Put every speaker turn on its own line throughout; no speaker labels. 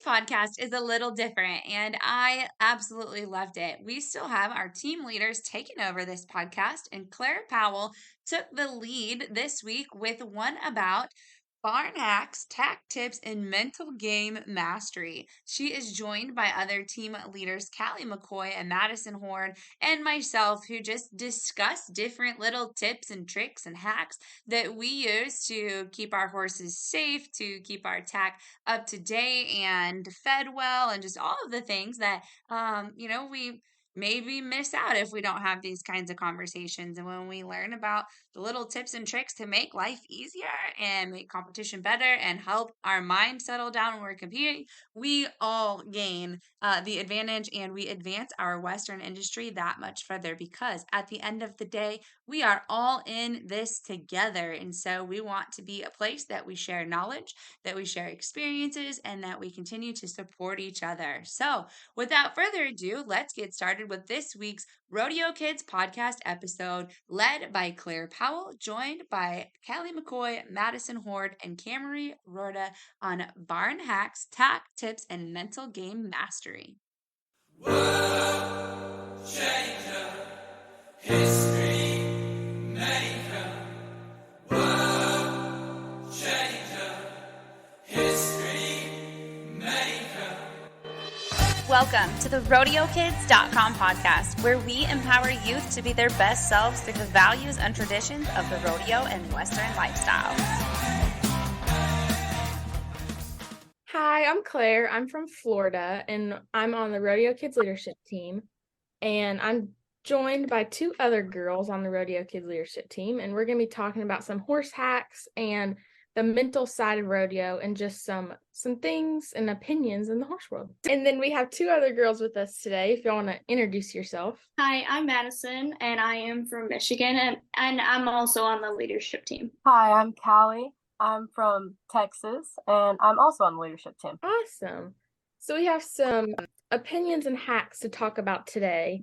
podcast is a little different, and I absolutely loved it. We still have our team leaders taking over this podcast, and Claire Powell took the lead this week with one about barn hacks, tack tips, and mental game mastery. She is joined by other team leaders, Kalli, McCoy, and Madison, Hoard, and myself, who just discuss different little tips and tricks and hacks that we use to keep our horses safe, to keep our tack up to date and fed well, and just all of the things that we maybe miss out if we don't have these kinds of conversations. And when we learn about the little tips and tricks to make life easier and make competition better and help our mind settle down when we're competing, we all gain the advantage, and we advance our Western industry that much further, because at the end of the day, we are all in this together. And so we want to be a place that we share knowledge, that we share experiences, and that we continue to support each other. So without further ado, let's get started with this week's RodeoKids Podcast episode, led by Claire Powell, joined by Kalli, McCoy, Madison, Hoard, and Camarie Roorda on barn hacks, tack tips, and mental game mastery.
World changer, history maker. World changer, history maker.
Welcome to the RodeoKids.com podcast, where we empower youth to be their best selves through the values and traditions of the rodeo and Western lifestyles.
Hi, I'm Claire. I'm from Florida, and I'm on the RodeoKids leadership team. And I'm joined by two other girls on the RodeoKids leadership team, and we're going to be talking about some horse hacks and the mental side of rodeo, and just some things and opinions in the horse world. And then we have two other girls with us today, if you want to introduce yourself.
Hi, I'm Madison, and I am from Michigan, and I'm also on the leadership team.
Hi, I'm Kalli. I'm from Texas, and I'm also on the leadership team.
Awesome. So we have some opinions and hacks to talk about today.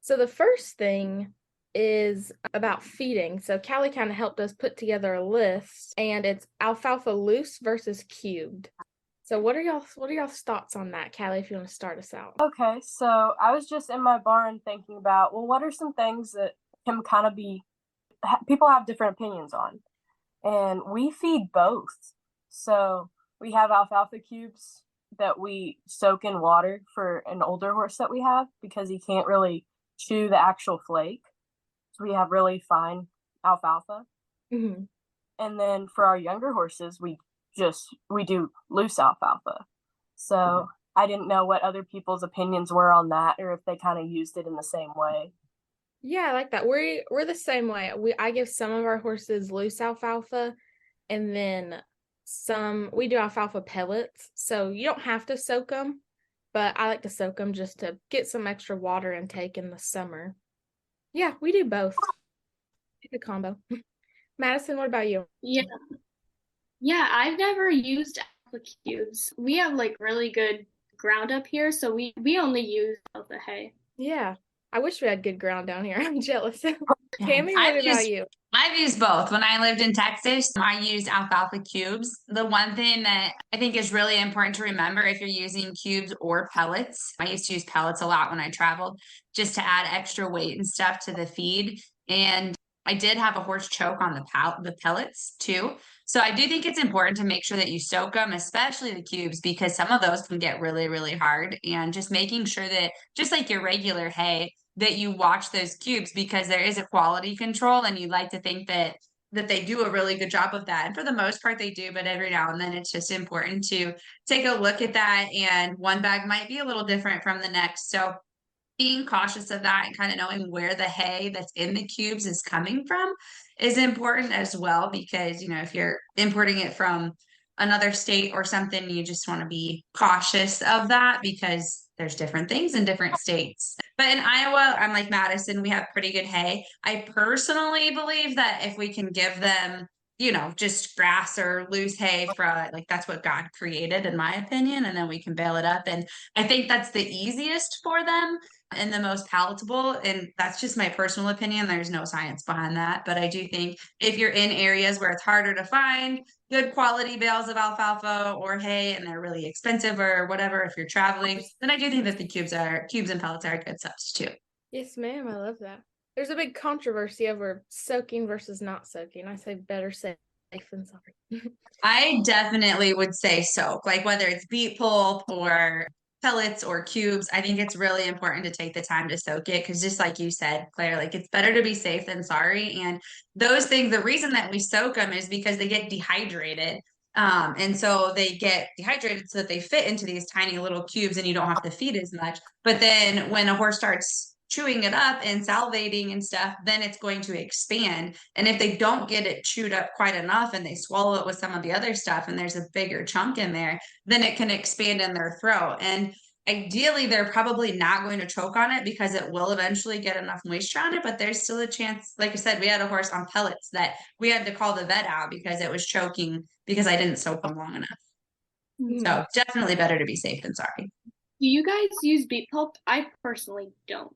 So the first thing is about feeding. So Kalli kind of helped us put together a list, and it's alfalfa loose versus cubed. So what are y'all's thoughts on that, Kalli, if you want to start us out?
Okay, so I was just in my barn thinking about, well, what are some things that can kind of people have different opinions on? And we feed both. So we have alfalfa cubes that we soak in water for an older horse that we have, because he can't really chew the actual flake. So we have really fine alfalfa.
Mm-hmm.
And then for our younger horses, we do loose alfalfa. So I didn't know what other people's opinions were on that, or if they kind of used it in the same way.
Yeah, I like that. We're the same way. I give some of our horses loose alfalfa, and then we do alfalfa pellets. So you don't have to soak them, but I like to soak them just to get some extra water intake in the summer. Yeah, we do both. It's a combo. Madison, what about you?
Yeah, I've never used alfalfa cubes. We have really good ground up here, so we only use alfalfa hay.
Yeah, I wish we had good ground down here. I'm jealous. Cami, what about you?
I've used both. When I lived in Texas, I used alfalfa cubes. The one thing that I think is really important to remember if you're using cubes or pellets, I used to use pellets a lot when I traveled, just to add extra weight and stuff to the feed. And I did have a horse choke on the pellets too. So I do think it's important to make sure that you soak them, especially the cubes, because some of those can get really, really hard. And just making sure that, just like your regular hay, that you watch those cubes, because there is a quality control, and you'd like to think that they do a really good job of that. And for the most part, they do, but every now and then it's just important to take a look at that. And one bag might be a little different from the next. So being cautious of that and kind of knowing where the hay that's in the cubes is coming from is important as well, because, if you're importing it from another state or something, you just want to be cautious of that, because there's different things in different states. But in Iowa, I'm like Madison, we have pretty good hay. I personally believe that if we can give them just grass or loose hay like that's what God created, in my opinion. And then we can bale it up. And I think that's the easiest for them and the most palatable. And that's just my personal opinion. There's no science behind that. But I do think if you're in areas where it's harder to find good quality bales of alfalfa or hay and they're really expensive or whatever, if you're traveling, then I do think that the cubes and pellets are a good substitute.
Yes, ma'am. I love that. There's a big controversy over soaking versus not soaking. I say better safe than sorry.
I definitely would say soak, like whether it's beet pulp or pellets or cubes. I think it's really important to take the time to soak it because just like you said, Claire, like it's better to be safe than sorry. And those things, the reason that we soak them is because they get dehydrated. And so they get dehydrated so that they fit into these tiny little cubes and you don't have to feed as much. But then when a horse starts chewing it up and salivating and stuff, then it's going to expand. And if they don't get it chewed up quite enough and they swallow it with some of the other stuff and there's a bigger chunk in there, then it can expand in their throat. And ideally, they're probably not going to choke on it because it will eventually get enough moisture on it. But there's still a chance. Like I said, we had a horse on pellets that we had to call the vet out because it was choking because I didn't soak them long enough. So definitely better to be safe than sorry.
Do you guys use beet pulp? I personally don't.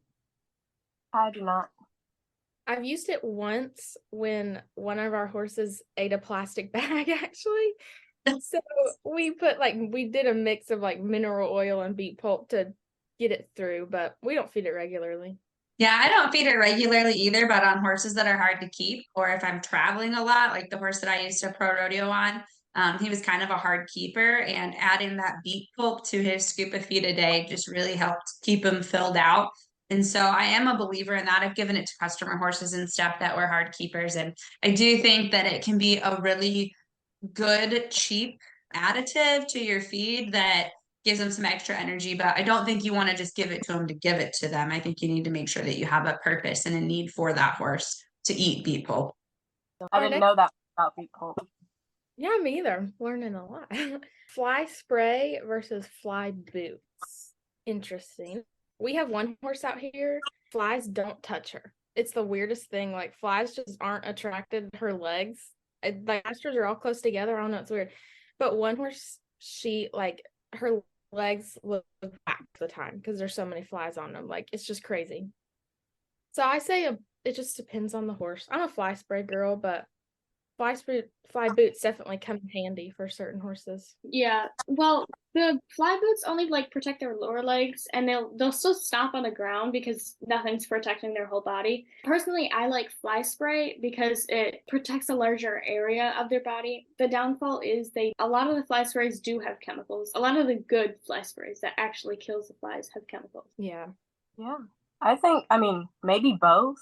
I do not.
I've used it once when one of our horses ate a plastic bag, actually. So we did a mix of like mineral oil and beet pulp to get it through, but we don't feed it regularly.
Yeah, I don't feed it regularly either, but on horses that are hard to keep, or if I'm traveling a lot, like the horse that I used to pro rodeo on, he was kind of a hard keeper, and adding that beet pulp to his scoop of feed a day just really helped keep him filled out. And so I am a believer in that. I've given it to customer horses and stuff that were hard keepers. And I do think that it can be a really good, cheap additive to your feed that gives them some extra energy. But I don't think you want to just give it to them to give it to them. I think you need to make sure that you have a purpose and a need for that horse to eat beet pulp.
I didn't know that about beet pulp.
Yeah, me either. Learning a lot. Fly spray versus fly boots. Interesting. We have one horse out here. Flies don't touch her. It's the weirdest thing. Like flies just aren't attracted to her legs. The asters are all close together. I don't know. It's weird. But one horse, her legs look back the time because there's so many flies on them. Like it's just crazy. So I say it just depends on the horse. I'm a fly spray girl, but fly boots definitely come in handy for certain horses.
Yeah. Well, the fly boots only protect their lower legs, and they'll still stomp on the ground because nothing's protecting their whole body. Personally, I like fly spray because it protects a larger area of their body. The downfall is a lot of the fly sprays do have chemicals. A lot of the good fly sprays that actually kills the flies have chemicals.
Yeah.
Yeah. I mean, maybe both.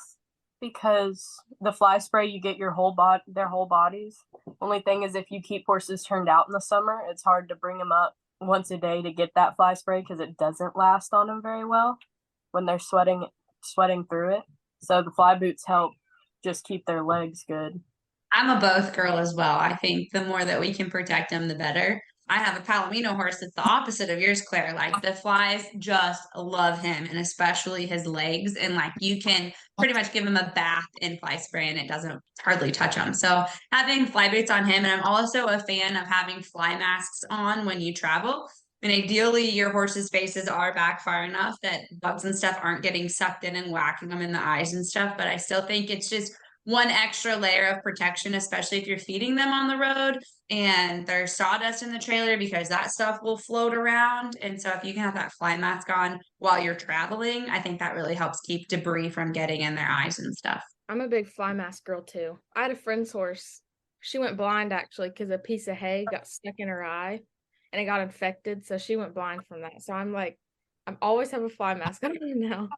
Because the fly spray, you get their whole bodies. Only thing is, if you keep horses turned out in the summer, it's hard to bring them up once a day to get that fly spray because it doesn't last on them very well when they're sweating through it. So the fly boots help just keep their legs good.
I'm a both girl as well. I think the more that we can protect them, the better. I have a Palomino horse that's the opposite of yours, Claire. Like the flies just love him and especially his legs. And like you can pretty much give him a bath in fly spray and it doesn't hardly touch him. So having fly boots on him, and I'm also a fan of having fly masks on when you travel. And ideally your horse's faces are back far enough that bugs and stuff aren't getting sucked in and whacking them in the eyes and stuff. But I still think it's just one extra layer of protection, especially if you're feeding them on the road and there's sawdust in the trailer because that stuff will float around. And so if you can have that fly mask on while you're traveling, I think that really helps keep debris from getting in their eyes and stuff.
I'm a big fly mask girl too. I had a friend's horse. She went blind actually because a piece of hay got stuck in her eye and it got infected. So she went blind from that. So I'm always have a fly mask on now.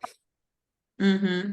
Mm-hmm.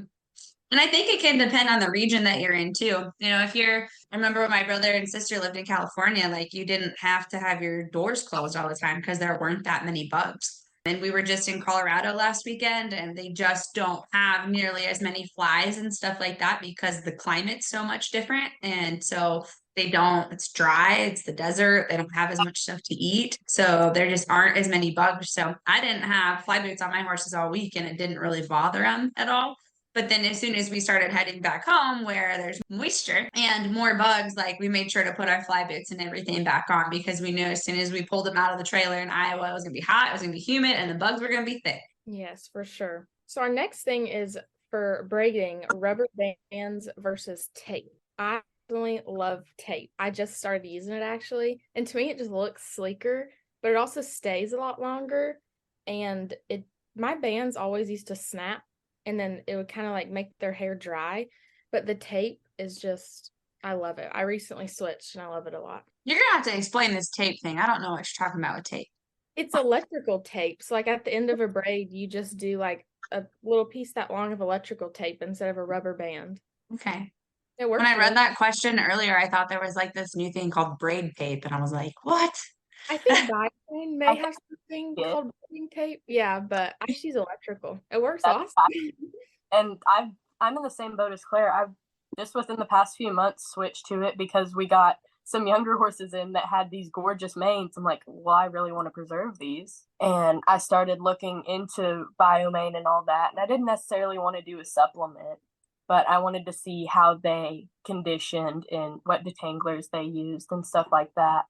And I think it can depend on the region that you're in too. I remember when my brother and sister lived in California, like you didn't have to have your doors closed all the time because there weren't that many bugs. And we were just in Colorado last weekend and they just don't have nearly as many flies and stuff like that because the climate's so much different. And so it's dry, it's the desert, they don't have as much stuff to eat. So there just aren't as many bugs. So I didn't have fly boots on my horses all week and it didn't really bother them at all. But then as soon as we started heading back home where there's moisture and more bugs, like we made sure to put our fly boots and everything back on because we knew as soon as we pulled them out of the trailer in Iowa, it was going to be hot, it was going to be humid, and the bugs were going to be thick.
Yes, for sure. So our next thing is for braiding, rubber bands versus tape. I personally love tape. I just started using it actually. And to me, it just looks sleeker, but it also stays a lot longer. And my bands always used to snap and then it would kind of like make their hair dry. But the tape is just, I love it. I recently switched and I love it a lot.
You're going to have to explain this tape thing. I don't know what you're talking about with tape.
It's electrical tape. So like at the end of a braid, you just do like a little piece that long of electrical tape instead of a rubber band.
Okay.
It works.
When I read that question earlier, I thought there was like this new thing called braid tape, and I was like, what?
I think Biden may have something called braiding tape. Yeah, but I just use electrical. It works awesome.
And I'm in the same boat as Claire. I've just within the past few months switched to it because we got some younger horses in that had these gorgeous manes. I'm like, well, I really want to preserve these. And I started looking into biomane and all that. And I didn't necessarily want to do a supplement, but I wanted to see how they conditioned and what detanglers they used and stuff like that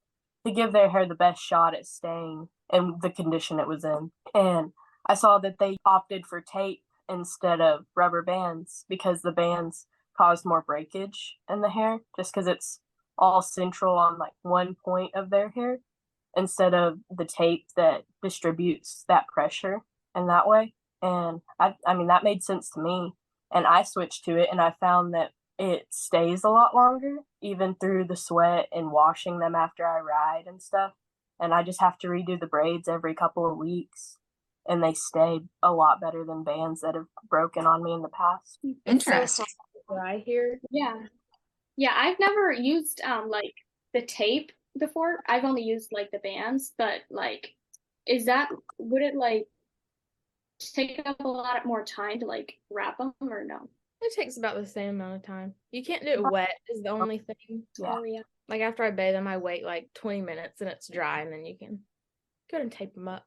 to give their hair the best shot at staying in the condition it was in. And I saw that they opted for tape instead of rubber bands because the bands caused more breakage in the hair just because it's all central on like one point of their hair instead of the tape that distributes that pressure in that way. And I mean, that made sense to me. And I switched to it and I found that it stays a lot longer, even through the sweat and washing them after I ride and stuff. And I just have to redo the braids every couple of weeks. And they stay a lot better than bands that have broken on me in the past.
Interesting.
Right here.
Yeah, I've never used like the tape before. I've only used like the bands, but like would it like take up a lot more time to like wrap them or no?
It takes about the same amount of time. You can't do it wet is the only thing.
Yeah.
Oh yeah.
Like after I bathe them, I wait like 20 minutes and it's dry and then you can go ahead and tape them up.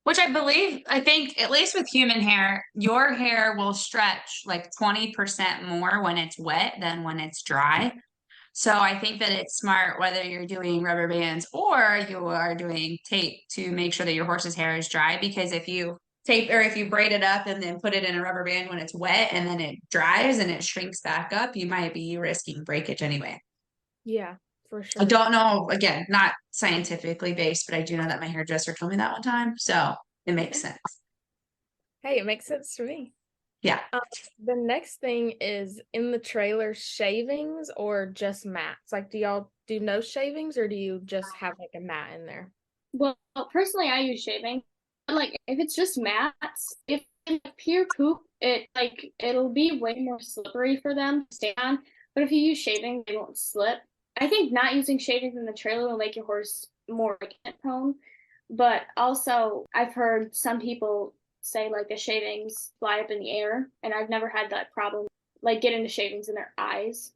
Which I think, at least with human hair, your hair will stretch like 20% more when it's wet than when it's dry. So I think that it's smart whether you're doing rubber bands or you are doing tape to make sure that your horse's hair is dry. Because if you tape or if you braid it up and then put it in a rubber band when it's wet and then it dries and it shrinks back up, you might be risking breakage anyway.
Yeah, for sure.
I don't know, again, not scientifically based, but I do know that my hairdresser told me that one time. So it makes sense.
Hey, it makes sense to me.
Yeah.
The next thing is in the trailer, shavings or just mats? Like, do y'all do no shavings or do you just have like a mat in there?
Well, personally, I use shaving. Like, if it's just mats, if it's pure poop, it'll be way more slippery for them to stay on. But if you use shaving, they won't slip. I think not using shavings in the trailer will make your horse more accident prone. But also, I've heard some people say like the shavings fly up in the air, and I've never had that problem, like getting the shavings in their eyes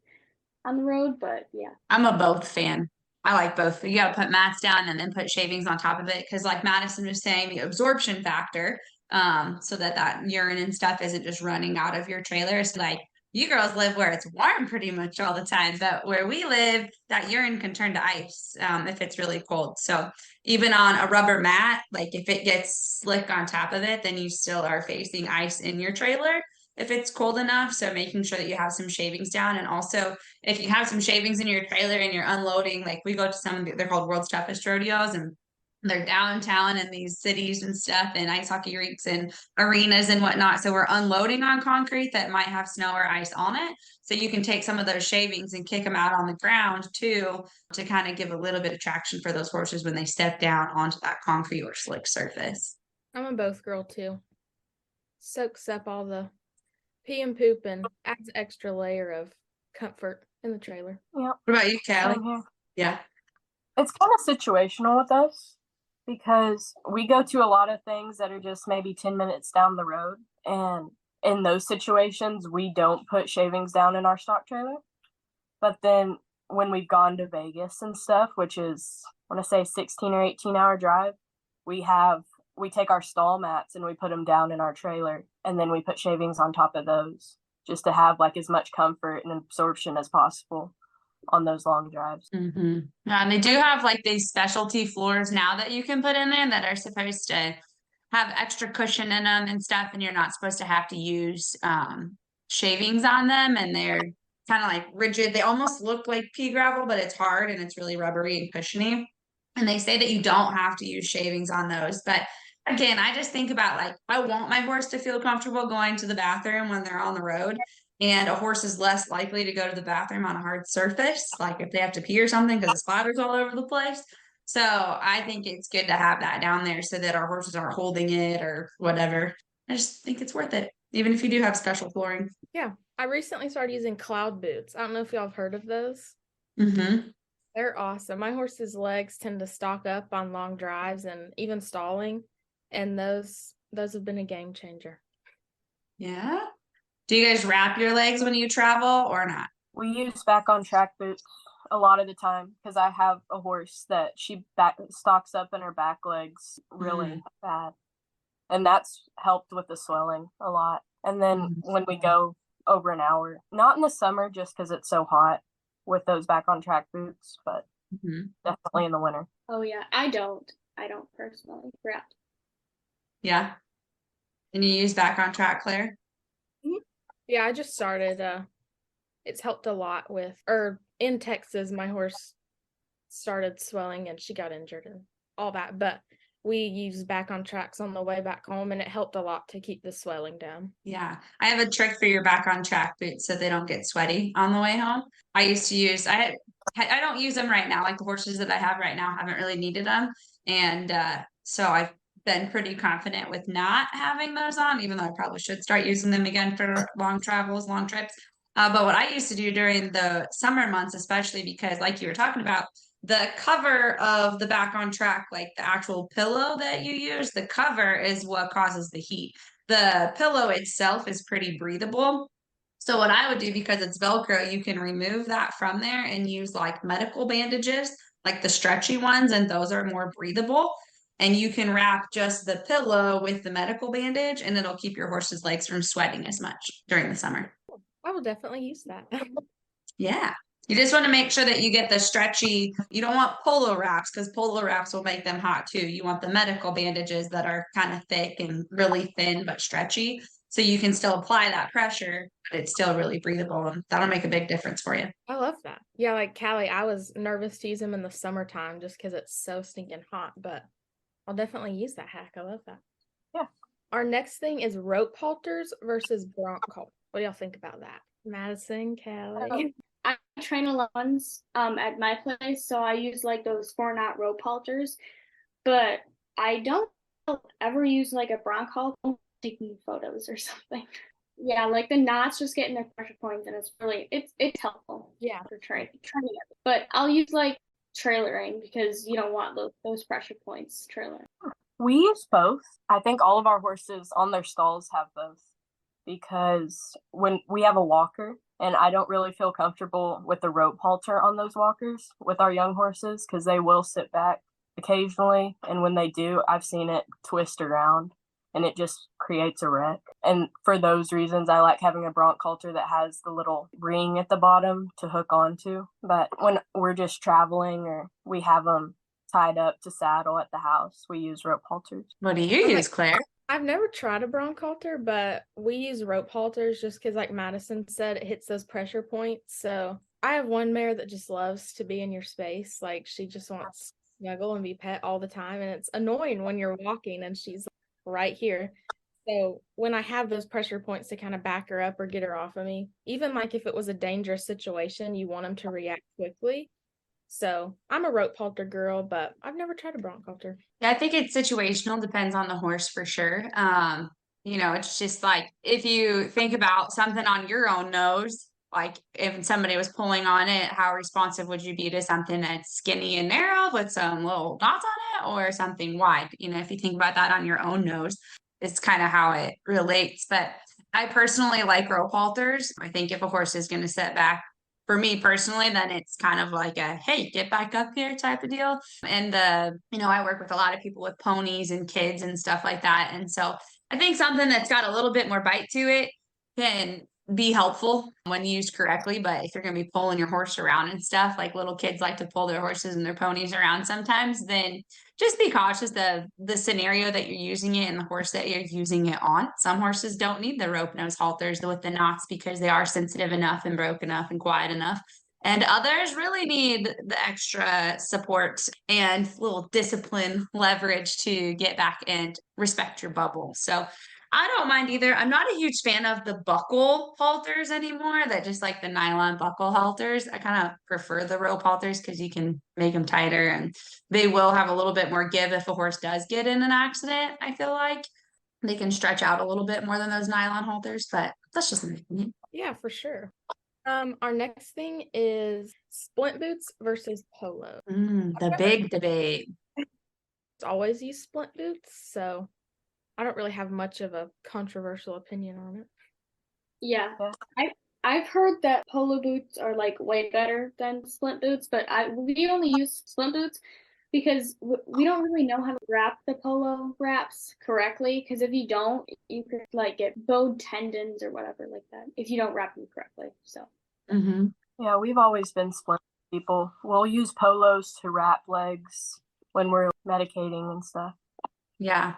on the road. But yeah,
I'm a both fan. I like both. You gotta put mats down and then put shavings on top of it because, like Madison was saying, the absorption factor, so that urine and stuff isn't just running out of your trailer. It's like you girls live where it's warm pretty much all the time, but where we live, that urine can turn to ice if it's really cold. So even on a rubber mat, like if it gets slick on top of it, then you still are facing ice in your trailer if it's cold enough. So making sure that you have some shavings down. And also if you have some shavings in your trailer and you're unloading, like we go to they're called World's Toughest Rodeos, and they're downtown in these cities and stuff and ice hockey rinks and arenas and whatnot. So we're unloading on concrete that might have snow or ice on it. So you can take some of those shavings and kick them out on the ground too, to kind of give a little bit of traction for those horses when they step down onto that concrete or slick surface.
I'm a both girl too. Soaks up all the pee and poop and adds extra layer of comfort in the trailer.
Yep.
What about you, Kalli? Yeah.
It's kind of situational with us because we go to a lot of things that are just maybe 10 minutes down the road. And in those situations, we don't put shavings down in our stock trailer. But then when we've gone to Vegas and stuff, which is, I want to say 16 or 18 hour drive, we have we take our stall mats and we put them down in our trailer, and then we put shavings on top of those just to have like as much comfort and absorption as possible on those long drives.
Mm-hmm. And they do have like these specialty floors now that you can put in there that are supposed to have extra cushion in them and stuff, and you're not supposed to have to use shavings on them, and they're kind of like rigid. They almost look like pea gravel, but it's hard and it's really rubbery and cushiony. And they say that you don't have to use shavings on those. But again, I just think about like, I want my horse to feel comfortable going to the bathroom when they're on the road. And a horse is less likely to go to the bathroom on a hard surface, like if they have to pee or something, because the splatter's all over the place. So I think it's good to have that down there so that our horses aren't holding it or whatever. I just think it's worth it, even if you do have special flooring.
Yeah. I recently started using cloud boots. I don't know if y'all have heard of those.
Mm-hmm.
They're awesome. My horse's legs tend to stock up on long drives and even stalling, and those have been a game changer.
Yeah. Do you guys wrap your legs when you travel or not?
We use back on track boots a lot of the time because I have a horse that she stocks up in her back legs really bad, and that's helped with the swelling a lot. And then when we go over an hour, not in the summer just because it's so hot with those back on track boots, but definitely in the winter.
Oh yeah, I don't personally wrap.
Yeah. And you use back on track, Claire?
Yeah, I just started. It's helped a lot with, or in Texas, my horse started swelling and she got injured and all that. But we used back on tracks on the way back home, and it helped a lot to keep the swelling down.
Yeah. I have a trick for your back on track boots so they don't get sweaty on the way home. I used to use, I don't use them right now. Like the horses that I have right now haven't really needed them. And so I've been pretty confident with not having those on, even though I probably should start using them again for long travels, long trips. But what I used to do during the summer months, especially because like you were talking about, the cover of the back on track, like the actual pillow that you use, the cover is what causes the heat. The pillow itself is pretty breathable. So what I would do, because it's Velcro, you can remove that from there and use like medical bandages, like the stretchy ones, and those are more breathable. And you can wrap just the pillow with the medical bandage, and it'll keep your horse's legs from sweating as much during the summer.
I will definitely use that.
Yeah. You just want to make sure that you get the stretchy, you don't want polo wraps because polo wraps will make them hot too. You want the medical bandages that are kind of thick and really thin but stretchy. So you can still apply that pressure, but it's still really breathable, and that'll make a big difference for you.
I love that. Yeah, like Kalli, I was nervous to use them in the summertime just because it's so stinking hot, but I'll definitely use that hack. I love that.
Yeah.
Our next thing is rope halters versus bronc halters. What do y'all think about that? Madison, Kalli.
I train alone at my place, so I use like those 4-knot rope halters, but I don't ever use like a bronc halter taking photos or something. Yeah, like the knots just getting their pressure points, and it's helpful. Yeah, for training. But I'll use like trailering because you don't want those pressure points trailering.
We use both. I think all of our horses on their stalls have both, because when we have a walker, and I don't really feel comfortable with the rope halter on those walkers with our young horses because they will sit back occasionally. And when they do, I've seen it twist around and it just creates a wreck. And for those reasons, I like having a bronc halter that has the little ring at the bottom to hook onto. But when we're just traveling or we have them tied up to saddle at the house, we use rope halters.
What do you use, Claire?
I've never tried a bronc halter, but we use rope halters just because, like Madison said, it hits those pressure points. So I have one mare that just loves to be in your space. Like she just wants to snuggle and be pet all the time. And it's annoying when you're walking and she's right here. So when I have those pressure points to kind of back her up or get her off of me, even like if it was a dangerous situation, you want them to react quickly. So I'm a rope halter girl, but I've never tried a bronc halter.
Yeah, I think it's situational, depends on the horse for sure. It's just like if you think about something on your own nose, like if somebody was pulling on it, how responsive would you be to something that's skinny and narrow with some little knots on it, or something wide? If you think about that on your own nose, it's kind of how it relates. But I personally like rope halters. I think if a horse is going to sit back for me personally, then it's kind of like a, hey, get back up here type of deal. And I work with a lot of people with ponies and kids and stuff like that. And so I think something that's got a little bit more bite to it can be helpful when used correctly. But if you're going to be pulling your horse around and stuff, like little kids like to pull their horses and their ponies around sometimes, then just be cautious of the scenario that you're using it and the horse that you're using it on. Some horses don't need the rope nose halters with the knots because they are sensitive enough and broke enough and quiet enough. And others really need the extra support and little discipline leverage to get back and respect your bubble. So I don't mind either. I'm not a huge fan of the buckle halters anymore, that just like the nylon buckle halters. I kind of prefer the rope halters because you can make them tighter and they will have a little bit more give if a horse does get in an accident. I feel like they can stretch out a little bit more than those nylon halters, but that's just my opinion.
Yeah, for sure. Our next thing is splint boots versus polo.
The big debate.
It's always use splint boots, so I don't really have much of a controversial opinion on it.
Yeah. I've heard that polo boots are like way better than splint boots, but we only use splint boots because we don't really know how to wrap the polo wraps correctly. Because if you don't, you could like get bowed tendons or whatever like that if you don't wrap them correctly. So.
Yeah, we've always been splint people. We'll use polos to wrap legs when we're medicating and stuff.
Yeah.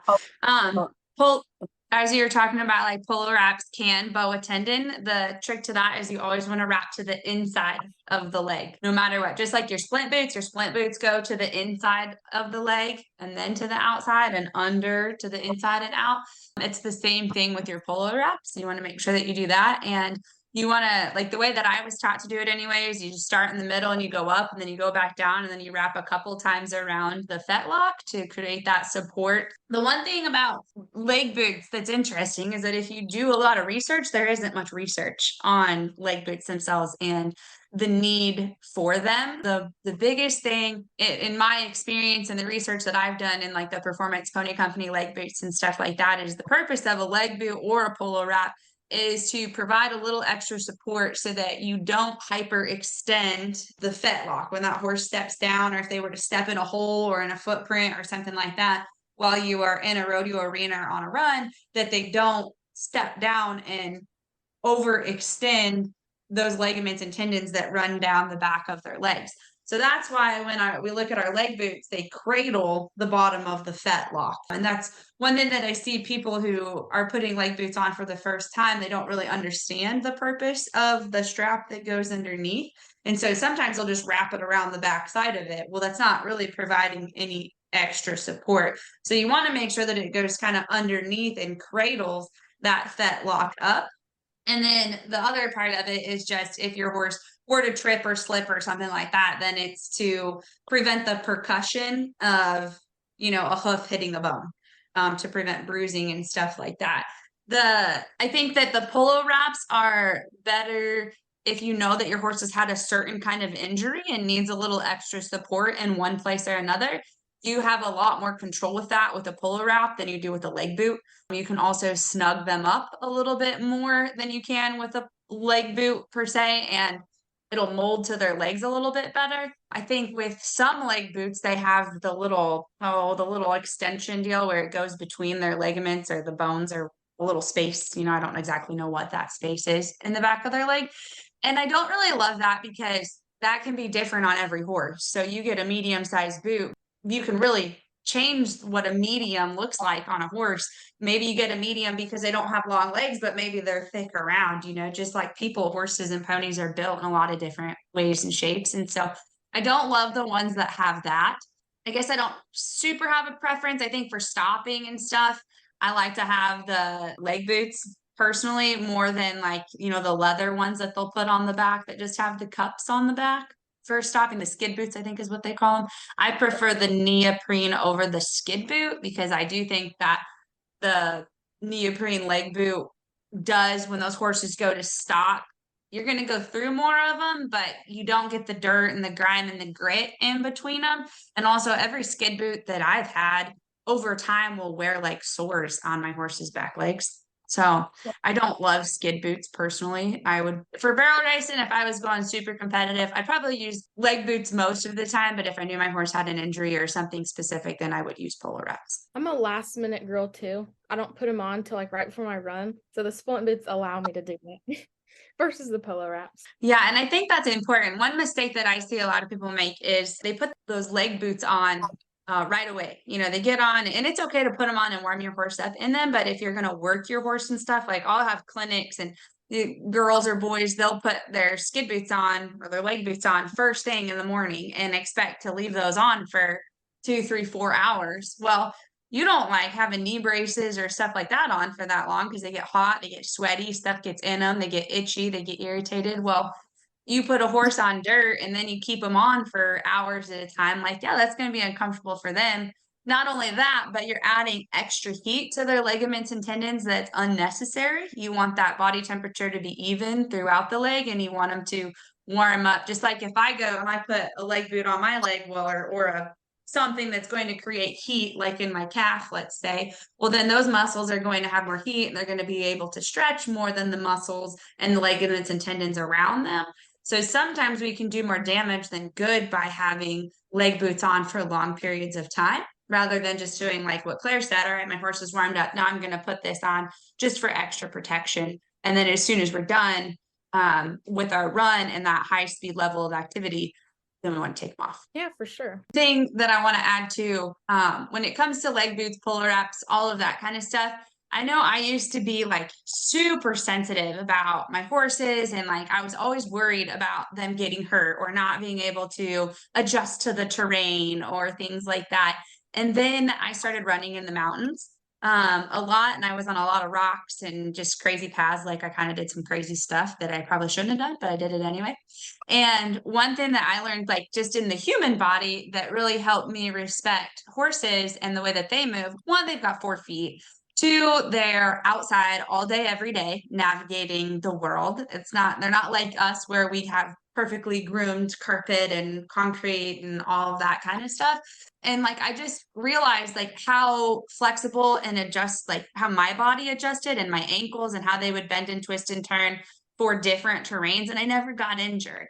As you're talking about, like polo wraps can bow a tendon. The trick to that is you always want to wrap to the inside of the leg, no matter what. Just like your splint boots go to the inside of the leg and then to the outside and under to the inside and out. It's the same thing with your polo wraps. You want to make sure that you do that. And you want to, like the way that I was taught to do it anyways, you just start in the middle and you go up and then you go back down and then you wrap a couple times around the fetlock to create that support. The one thing about leg boots that's interesting is that if you do a lot of research, there isn't much research on leg boots themselves and the need for them. The biggest thing in my experience and the research that I've done in like the performance pony company leg boots and stuff like that is the purpose of a leg boot or a polo wrap is to provide a little extra support so that you don't hyperextend the fetlock when that horse steps down, or if they were to step in a hole or in a footprint or something like that while you are in a rodeo arena or on a run, that they don't step down and overextend those ligaments and tendons that run down the back of their legs. So that's why when we look at our leg boots, they cradle the bottom of the fetlock. And that's one thing that I see people who are putting leg boots on for the first time, they don't really understand the purpose of the strap that goes underneath. And so sometimes they'll just wrap it around the back side of it. Well, that's not really providing any extra support. So you want to make sure that it goes kind of underneath and cradles that fetlock up. And then the other part of it is just if your horse were to trip or slip or something like that, then it's to prevent the percussion of, a hoof hitting the bone, to prevent bruising and stuff like that. I think that the polo wraps are better if you know that your horse has had a certain kind of injury and needs a little extra support in one place or another. You have a lot more control with that with a polo wrap than you do with a leg boot. You can also snug them up a little bit more than you can with a leg boot per se, and it'll mold to their legs a little bit better. I think with some leg boots, they have the little extension deal where it goes between their ligaments or the bones or a little space. I don't exactly know what that space is in the back of their leg. And I don't really love that because that can be different on every horse. So you get a medium-sized boot, you can really change what a medium looks like on a horse. Maybe you get a medium because they don't have long legs, but maybe they're thick around, just like people, horses and ponies are built in a lot of different ways and shapes. And so I don't love the ones that have that. I guess I don't super have a preference. I think for stopping and stuff, I like to have the leg boots personally more than the leather ones that they'll put on the back that just have the cups on the back. For stopping, the skid boots, I think is what they call them. I prefer the neoprene over the skid boot because I do think that the neoprene leg boot does, when those horses go to stop, you're going to go through more of them, but you don't get the dirt and the grime and the grit in between them. And also every skid boot that I've had over time will wear like sores on my horse's back legs. So
Yeah.
I don't love skid boots personally. I would, for barrel racing, if I was going super competitive, I'd probably use leg boots most of the time. But if I knew my horse had an injury or something specific, then I would use polo wraps.
I'm a last minute girl too. I don't put them on till like right before my run. So the splint boots allow me to do that versus the polo wraps.
Yeah, and I think that's important. One mistake that I see a lot of people make is they put those leg boots on right away. You know, they get on, and it's okay to put them on and warm your horse up in them. But if you're going to work your horse and stuff, like I'll have clinics and the girls or boys, they'll put their skid boots on or their leg boots on first thing in the morning and expect to leave those on for 2, 3, 4 hours. Well, you don't like having knee braces or stuff like that on for that long because they get hot, they get sweaty, stuff gets in them, they get itchy, they get irritated. Well, you put a horse on dirt and then you keep them on for hours at a time. Like, yeah, that's going to be uncomfortable for them. Not only that, but you're adding extra heat to their ligaments and tendons that's unnecessary. You want that body temperature to be even throughout the leg and you want them to warm up. Just like if I go and I put a leg boot on my leg, well, or a something that's going to create heat, like in my calf, let's say, well, then those muscles are going to have more heat and they're going to be able to stretch more than the muscles and the ligaments and tendons around them. So sometimes we can do more damage than good by having leg boots on for long periods of time, rather than just doing like what Claire said. All right, my horse is warmed up. Now I'm going to put this on just for extra protection. And then as soon as we're done with our run and that high speed level of activity, then we want to take them off.
Yeah, for sure.
Thing that I want to add to when it comes to leg boots, polo wraps, all of that kind of stuff. I know I used to be like super sensitive about my horses and like I was always worried about them getting hurt or not being able to adjust to the terrain or things like that. And then I started running in the mountains a lot, and I was on a lot of rocks and just crazy paths. Like I kind of did some crazy stuff that I probably shouldn't have done, but I did it anyway. And one thing that I learned, like just in the human body, that really helped me respect horses and the way that they move. One, they've got 4 feet. Two, they're outside all day, every day, navigating the world. They're not like us where we have perfectly groomed carpet and concrete and all of that kind of stuff. And like, I just realized like how flexible and like how my body adjusted and my ankles and how they would bend and twist and turn for different terrains. And I never got injured.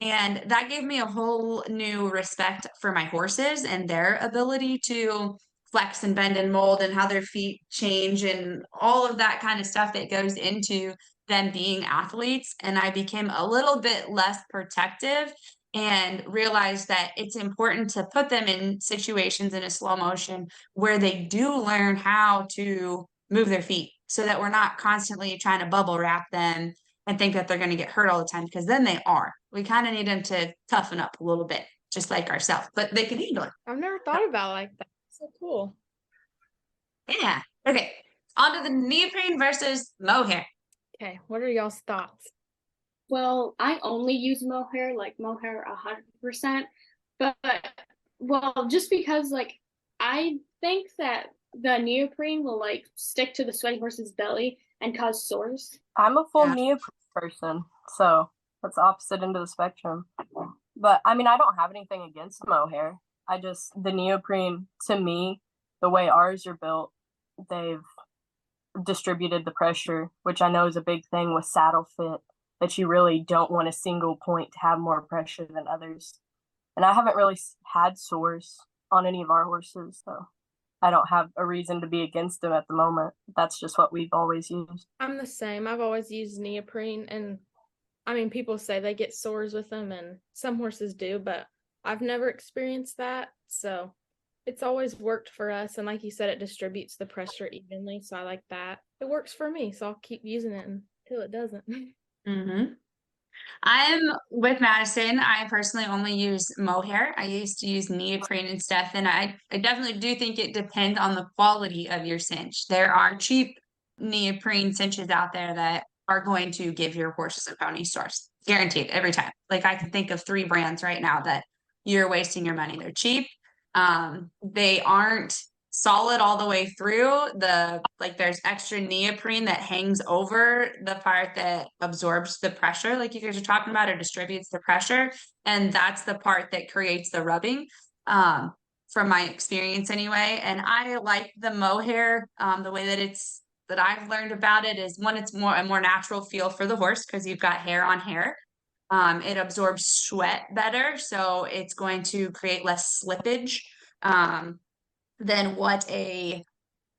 And that gave me a whole new respect for my horses and their ability to flex and bend and mold and how their feet change and all of that kind of stuff that goes into them being athletes. And I became a little bit less protective and realized that it's important to put them in situations in a slow motion where they do learn how to move their feet so that we're not constantly trying to bubble wrap them and think that they're going to get hurt all the time, because then they are. We kind of need them to toughen up a little bit, just like ourselves, but they can handle it.
I've never thought about it like that. So cool.
Yeah. Okay. On to the neoprene versus mohair.
Okay, what are y'all's thoughts?
Well, I only use mohair, like mohair 100%. But, well, just because, like, I think that the neoprene will, like, stick to the sweaty horse's belly and cause sores.
I'm a full neoprene person, so that's opposite end of the spectrum. But, I mean, I don't have anything against mohair. The neoprene, to me, the way ours are built, they've distributed the pressure, which I know is a big thing with saddle fit, that you really don't want a single point to have more pressure than others. And I haven't really had sores on any of our horses, so I don't have a reason to be against them at the moment. That's just what we've always used.
I'm the same. I've always used neoprene, and I mean, people say they get sores with them, and some horses do, but I've never experienced that. So it's always worked for us. And like you said, it distributes the pressure evenly. So I like that. It works for me. So I'll keep using it until it doesn't.
Mm-hmm. I'm with Madison. I personally only use mohair. I used to use neoprene and stuff, and I definitely do think it depends on the quality of your cinch. There are cheap neoprene cinches out there that are going to give your horses and ponies sores, guaranteed every time. Like I can think of 3 brands right now that you're wasting your money. They're cheap. They aren't solid all the way through. There's extra neoprene that hangs over the part that absorbs the pressure, like you guys are talking about, or distributes the pressure, and that's the part that creates the rubbing, from my experience anyway. And I like the mohair, the way that it's that I've learned about it is one, it's a more natural feel for the horse because you've got hair on hair. It absorbs sweat better, so it's going to create less slippage than what a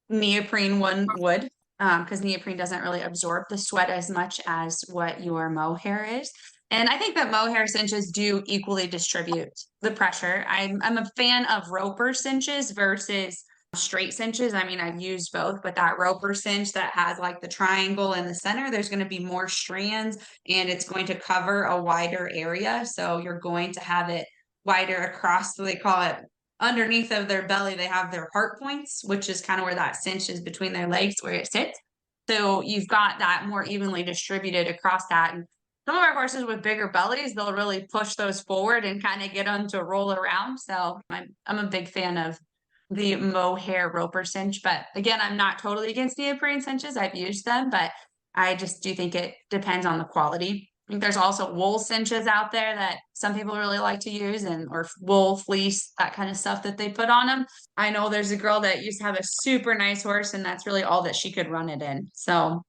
neoprene one would, because neoprene doesn't really absorb the sweat as much as what your mohair is. And I think that mohair cinches do equally distribute the pressure. I'm a fan of roper cinches versus straight cinches. I mean, I've used both, but that roper cinch that has like the triangle in the center, there's going to be more strands and it's going to cover a wider area. So you're going to have it wider across, so they call it underneath of their belly, they have their heart points, which is kind of where that cinch is between their legs, where it sits. So you've got that more evenly distributed across that. And some of our horses with bigger bellies, they'll really push those forward and kind of get them to roll around. So I'm a big fan of the mohair roper cinch. But again, I'm not totally against neoprene cinches. I've used them, but I just do think it depends on the quality. I think there's also wool cinches out there that some people really like to use, and or wool fleece, that kind of stuff that they put on them. I know there's a girl that used to have a super nice horse, and that's really all that she could run it in. So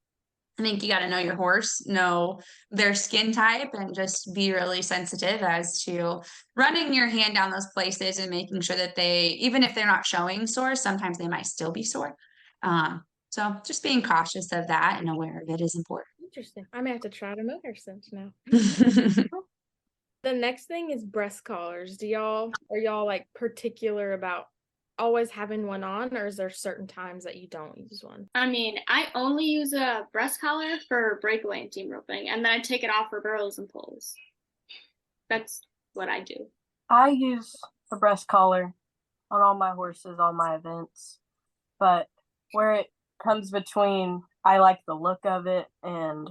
I think you got to know your horse, know their skin type, and just be really sensitive as to running your hand down those places and making sure that they, even if they're not showing sore, sometimes they might still be sore. So just being cautious of that and aware of it is important.
Interesting. I may have to try the mohair cinch now. The next thing is breast collars. Are y'all like particular about always having one on, or is there certain times that you don't use one?
I mean, I only use a breast collar for breakaway and team roping, and then I take it off for barrels and pulls. That's what I do.
I use a breast collar on all my horses, all my events, but where it comes between, I like the look of it and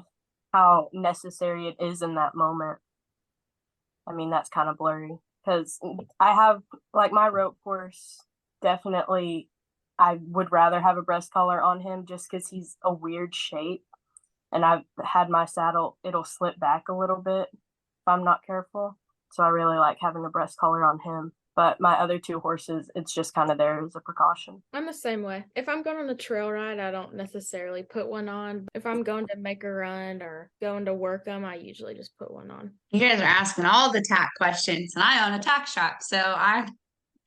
how necessary it is in that moment. I mean, that's kind of blurry because I have, like, my rope horse, definitely I would rather have a breast collar on him just because he's a weird shape, and I've had my saddle, it'll slip back a little bit if I'm not careful, so I really like having a breast collar on him. But my other two horses, it's just kind of there as a precaution.
I'm the same way. If I'm going on a trail ride, I don't necessarily put one on. If I'm going to make a run or going to work them, I usually just put one on.
You guys are asking all the tack questions, and I own a tack shop, so I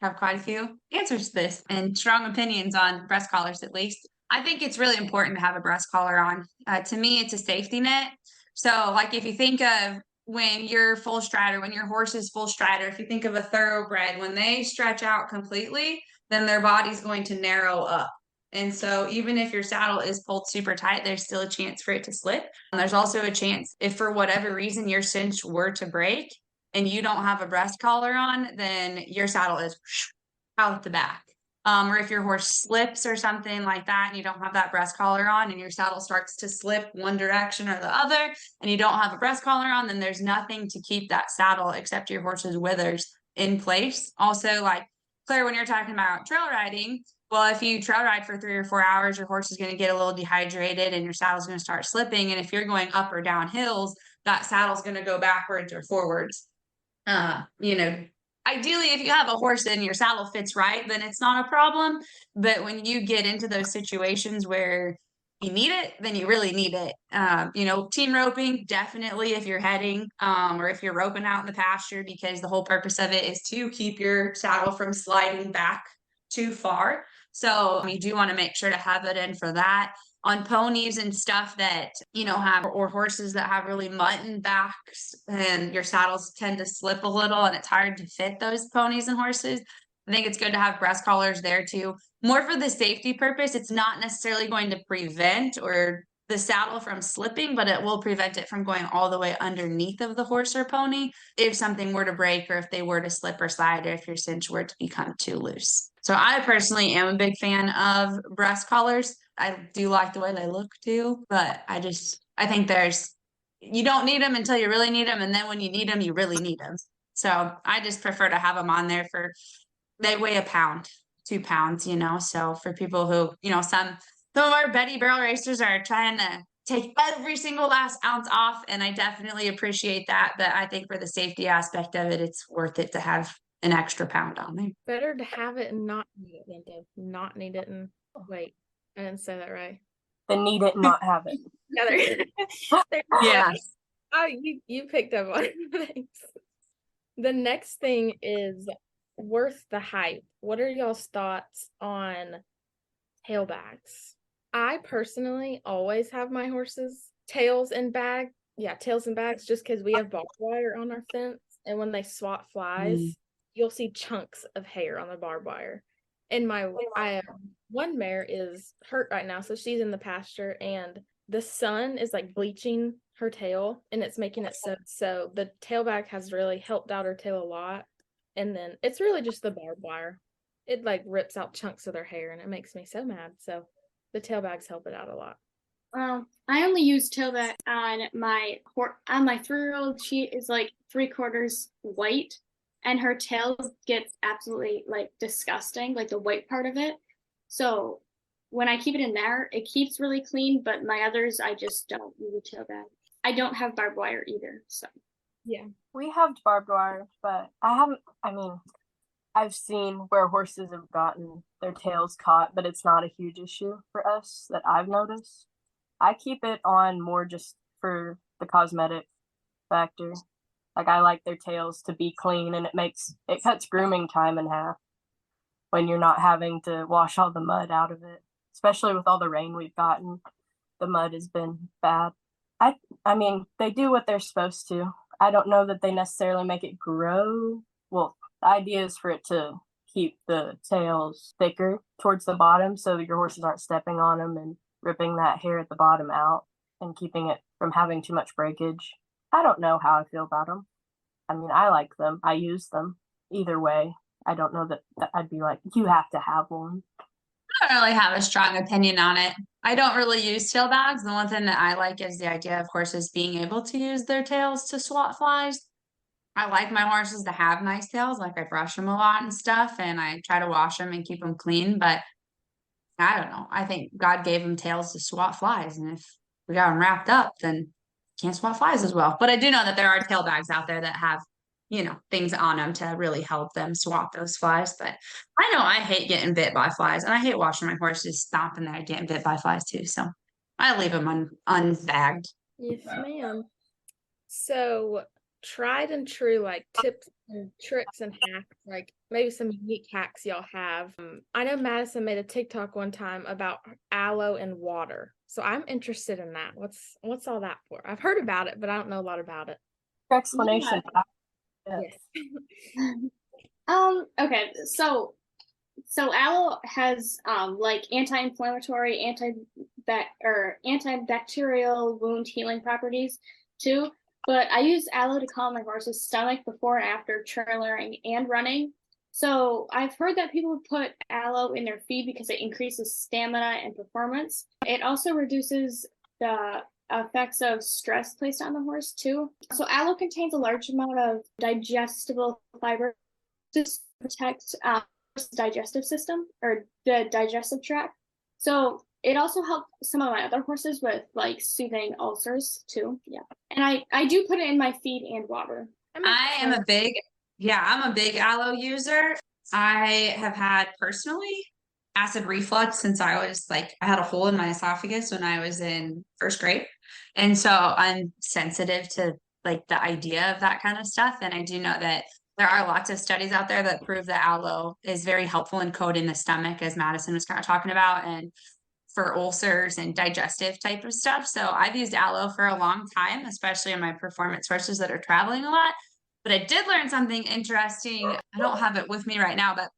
have quite a few answers to this and strong opinions on breast collars, at least. I think it's really important to have a breast collar on. To me, it's a safety net. So, like, if you think of when you're full strider, when your horse is full strider, if you think of a thoroughbred, when they stretch out completely, then their body's going to narrow up. And so even if your saddle is pulled super tight, there's still a chance for it to slip. And there's also a chance if for whatever reason your cinch were to break and you don't have a breast collar on, then your saddle is out the back. Or if your horse slips or something like that and you don't have that breast collar on and your saddle starts to slip one direction or the other and you don't have a breast collar on, then there's nothing to keep that saddle except your horse's withers in place. Also, like Claire, when you're talking about trail riding, well, if you trail ride for 3 or 4 hours, your horse is going to get a little dehydrated and your saddle's going to start slipping. And if you're going up or down hills, that saddle's going to go backwards or forwards. Ideally, if you have a horse and your saddle fits right, then it's not a problem. But when you get into those situations where you need it, then you really need it. Team roping, definitely if you're heading or if you're roping out in the pasture, because the whole purpose of it is to keep your saddle from sliding back too far. So you do want to make sure to have it in for that. On ponies and stuff that, have, or horses that have really mutton backs and your saddles tend to slip a little and it's hard to fit those ponies and horses, I think it's good to have breast collars there too. More for the safety purpose. It's not necessarily going to prevent or the saddle from slipping, but it will prevent it from going all the way underneath of the horse or pony if something were to break or if they were to slip or slide or if your cinch were to become too loose. So I personally am a big fan of breast collars. I do like the way they look too, but I think you don't need them until you really need them. And then when you need them, you really need them. So I just prefer to have them on there they weigh a pound, 2 pounds, so for people who, some of our Betty barrel racers are trying to take every single last ounce off. And I definitely appreciate that. But I think for the safety aspect of it, it's worth it to have an extra pound on there.
Better to have it and not need it than to not need it and wait. I didn't say that right.
than need it and not have it.
Yeah.
Oh, you picked up on things. The next thing is worth the hype. What are y'all's thoughts on tailbags? I personally always have my horses tails and bags, just because we have barbed wire on our fence, and when they swat flies, you'll see chunks of hair on the barbed wire. And one mare is hurt right now, so she's in the pasture, and the sun is like bleaching her tail, and it's making it so the tailbag has really helped out her tail a lot. And then it's really just the barbed wire. It like rips out chunks of their hair, and it makes me so mad. So the tailbags help it out a lot.
I only use tailbag on my 3-year-old. She is like 3/4 white, and her tail gets absolutely like disgusting, like the white part of it. So when I keep it in there, it keeps really clean. But my others, I just don't use a tailbag. I don't have barbed wire either. So
yeah,
we have barbed wire, but I've seen where horses have gotten their tails caught, but it's not a huge issue for us that I've noticed. I keep it on more just for the cosmetic factor. Like, I like their tails to be clean, and it cuts grooming time in half when you're not having to wash all the mud out of it. Especially with all the rain we've gotten, the mud has been bad. I mean, they do what they're supposed to. I don't know that they necessarily make it grow. Well, the idea is for it to keep the tails thicker towards the bottom so that your horses aren't stepping on them and ripping that hair at the bottom out and keeping it from having too much breakage. I don't know how I feel about them. I mean, I like them. I use them. Either way, I don't know that I'd be like, you have to have one.
I don't really have a strong opinion on it. I don't really use tail bags. The one thing that I like is the idea of horses being able to use their tails to swat flies. I like my horses to have nice tails. Like, I brush them a lot and stuff, and I try to wash them and keep them clean. But I don't know. I think God gave them tails to swat flies, and if we got them wrapped up, then can't swat flies as well. But I do know that there are tail bags out there that have, things on them to really help them swat those flies. But I know I hate getting bit by flies, and I hate watching my horses stomping there getting bit by flies too. So I leave them unbagged.
Yes, ma'am. So tried and true, like tips and tricks and hacks, like maybe some unique hacks y'all have. I know Madison made a TikTok one time about aloe and water, so I'm interested in that. What's all that for? I've heard about it, but I don't know a lot about it.
Explanation.
Yeah.
Yes. Okay, so aloe has like anti-inflammatory, antibacterial wound healing properties too. But I use aloe to calm my horse's stomach before and after trailering and running. So I've heard that people put aloe in their feed because it increases stamina and performance. It also reduces the effects of stress placed on the horse too. So aloe contains a large amount of digestible fiber to protect the digestive system or the digestive tract. So it also helped some of my other horses with like soothing ulcers too. Yeah. And I do put it in my feed and water.
I'm a big aloe user. I have had personally acid reflux since I had a hole in my esophagus when I was in first grade. And so I'm sensitive to like the idea of that kind of stuff. And I do know that there are lots of studies out there that prove that aloe is very helpful in coating the stomach, as Madison was kind of talking about, and for ulcers and digestive type of stuff. So I've used aloe for a long time, especially in my performance horses that are traveling a lot. But I did learn something interesting. I don't have it with me right now, but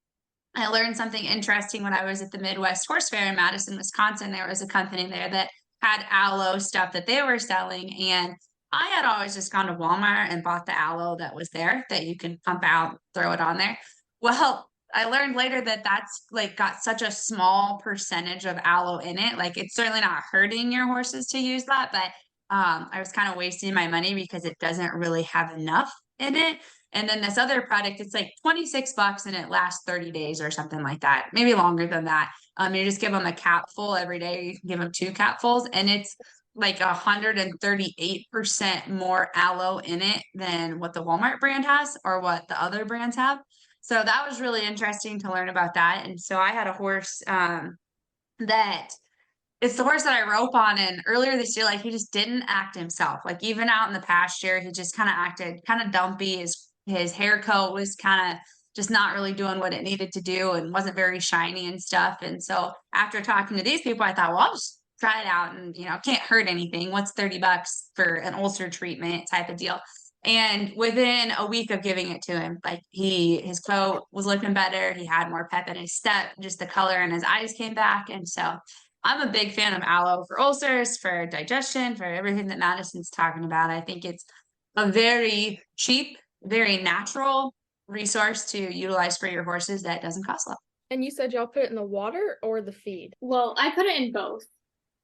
I learned something interesting when I was at the Midwest Horse Fair in Madison, Wisconsin. There was a company there that had aloe stuff that they were selling. And I had always just gone to Walmart and bought the aloe that was there that you can pump out, throw it on there. Well, I learned later that that's like got such a small percentage of aloe in it. Like, it's certainly not hurting your horses to use that, but I was kind of wasting my money because it doesn't really have enough in it. And then this other product, it's like $26 and it lasts 30 days or something like that, maybe longer than that. You just give them a capful every day. You can give them 2 capfuls, and it's like 138% more aloe in it than what the Walmart brand has or what the other brands have. So that was really interesting to learn about that. And so I had a horse that it's the horse that I rope on. And earlier this year, like he just didn't act himself. Like even out in the pasture, he just kind of acted kind of dumpy. His hair coat was kind of just not really doing what it needed to do and wasn't very shiny and stuff. And so after talking to these people, I thought, well, I'll just try it out and can't hurt anything. What's $30 for an ulcer treatment type of deal? And within a week of giving it to him, like his coat was looking better. He had more pep in his step, just the color in his eyes came back. And so I'm a big fan of aloe for ulcers, for digestion, for everything that Madison's talking about. I think it's a very cheap, very natural resource to utilize for your horses that doesn't cost a lot.
And you said y'all put it in the water or the feed?
Well, I put it in both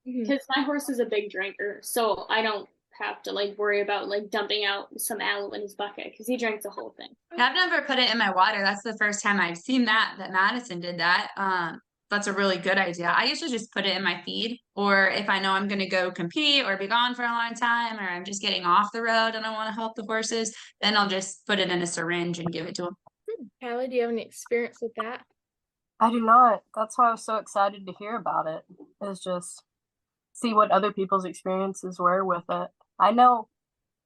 Mhm.
because my horse is a big drinker, so I don't have to like worry about like dumping out some aloe in his bucket because he drinks the whole thing.
I've never put it in my water. That's the first time I've seen that Madison did that. That's a really good idea. I usually just put it in my feed, or if I know I'm going to go compete or be gone for a long time, or I'm just getting off the road and I want to help the horses, then I'll just put it in a syringe and give it to them.
Kalli, do you have any experience with that?
I do not. That's why I was so excited to hear about it. Is just see what other people's experiences were with it. I know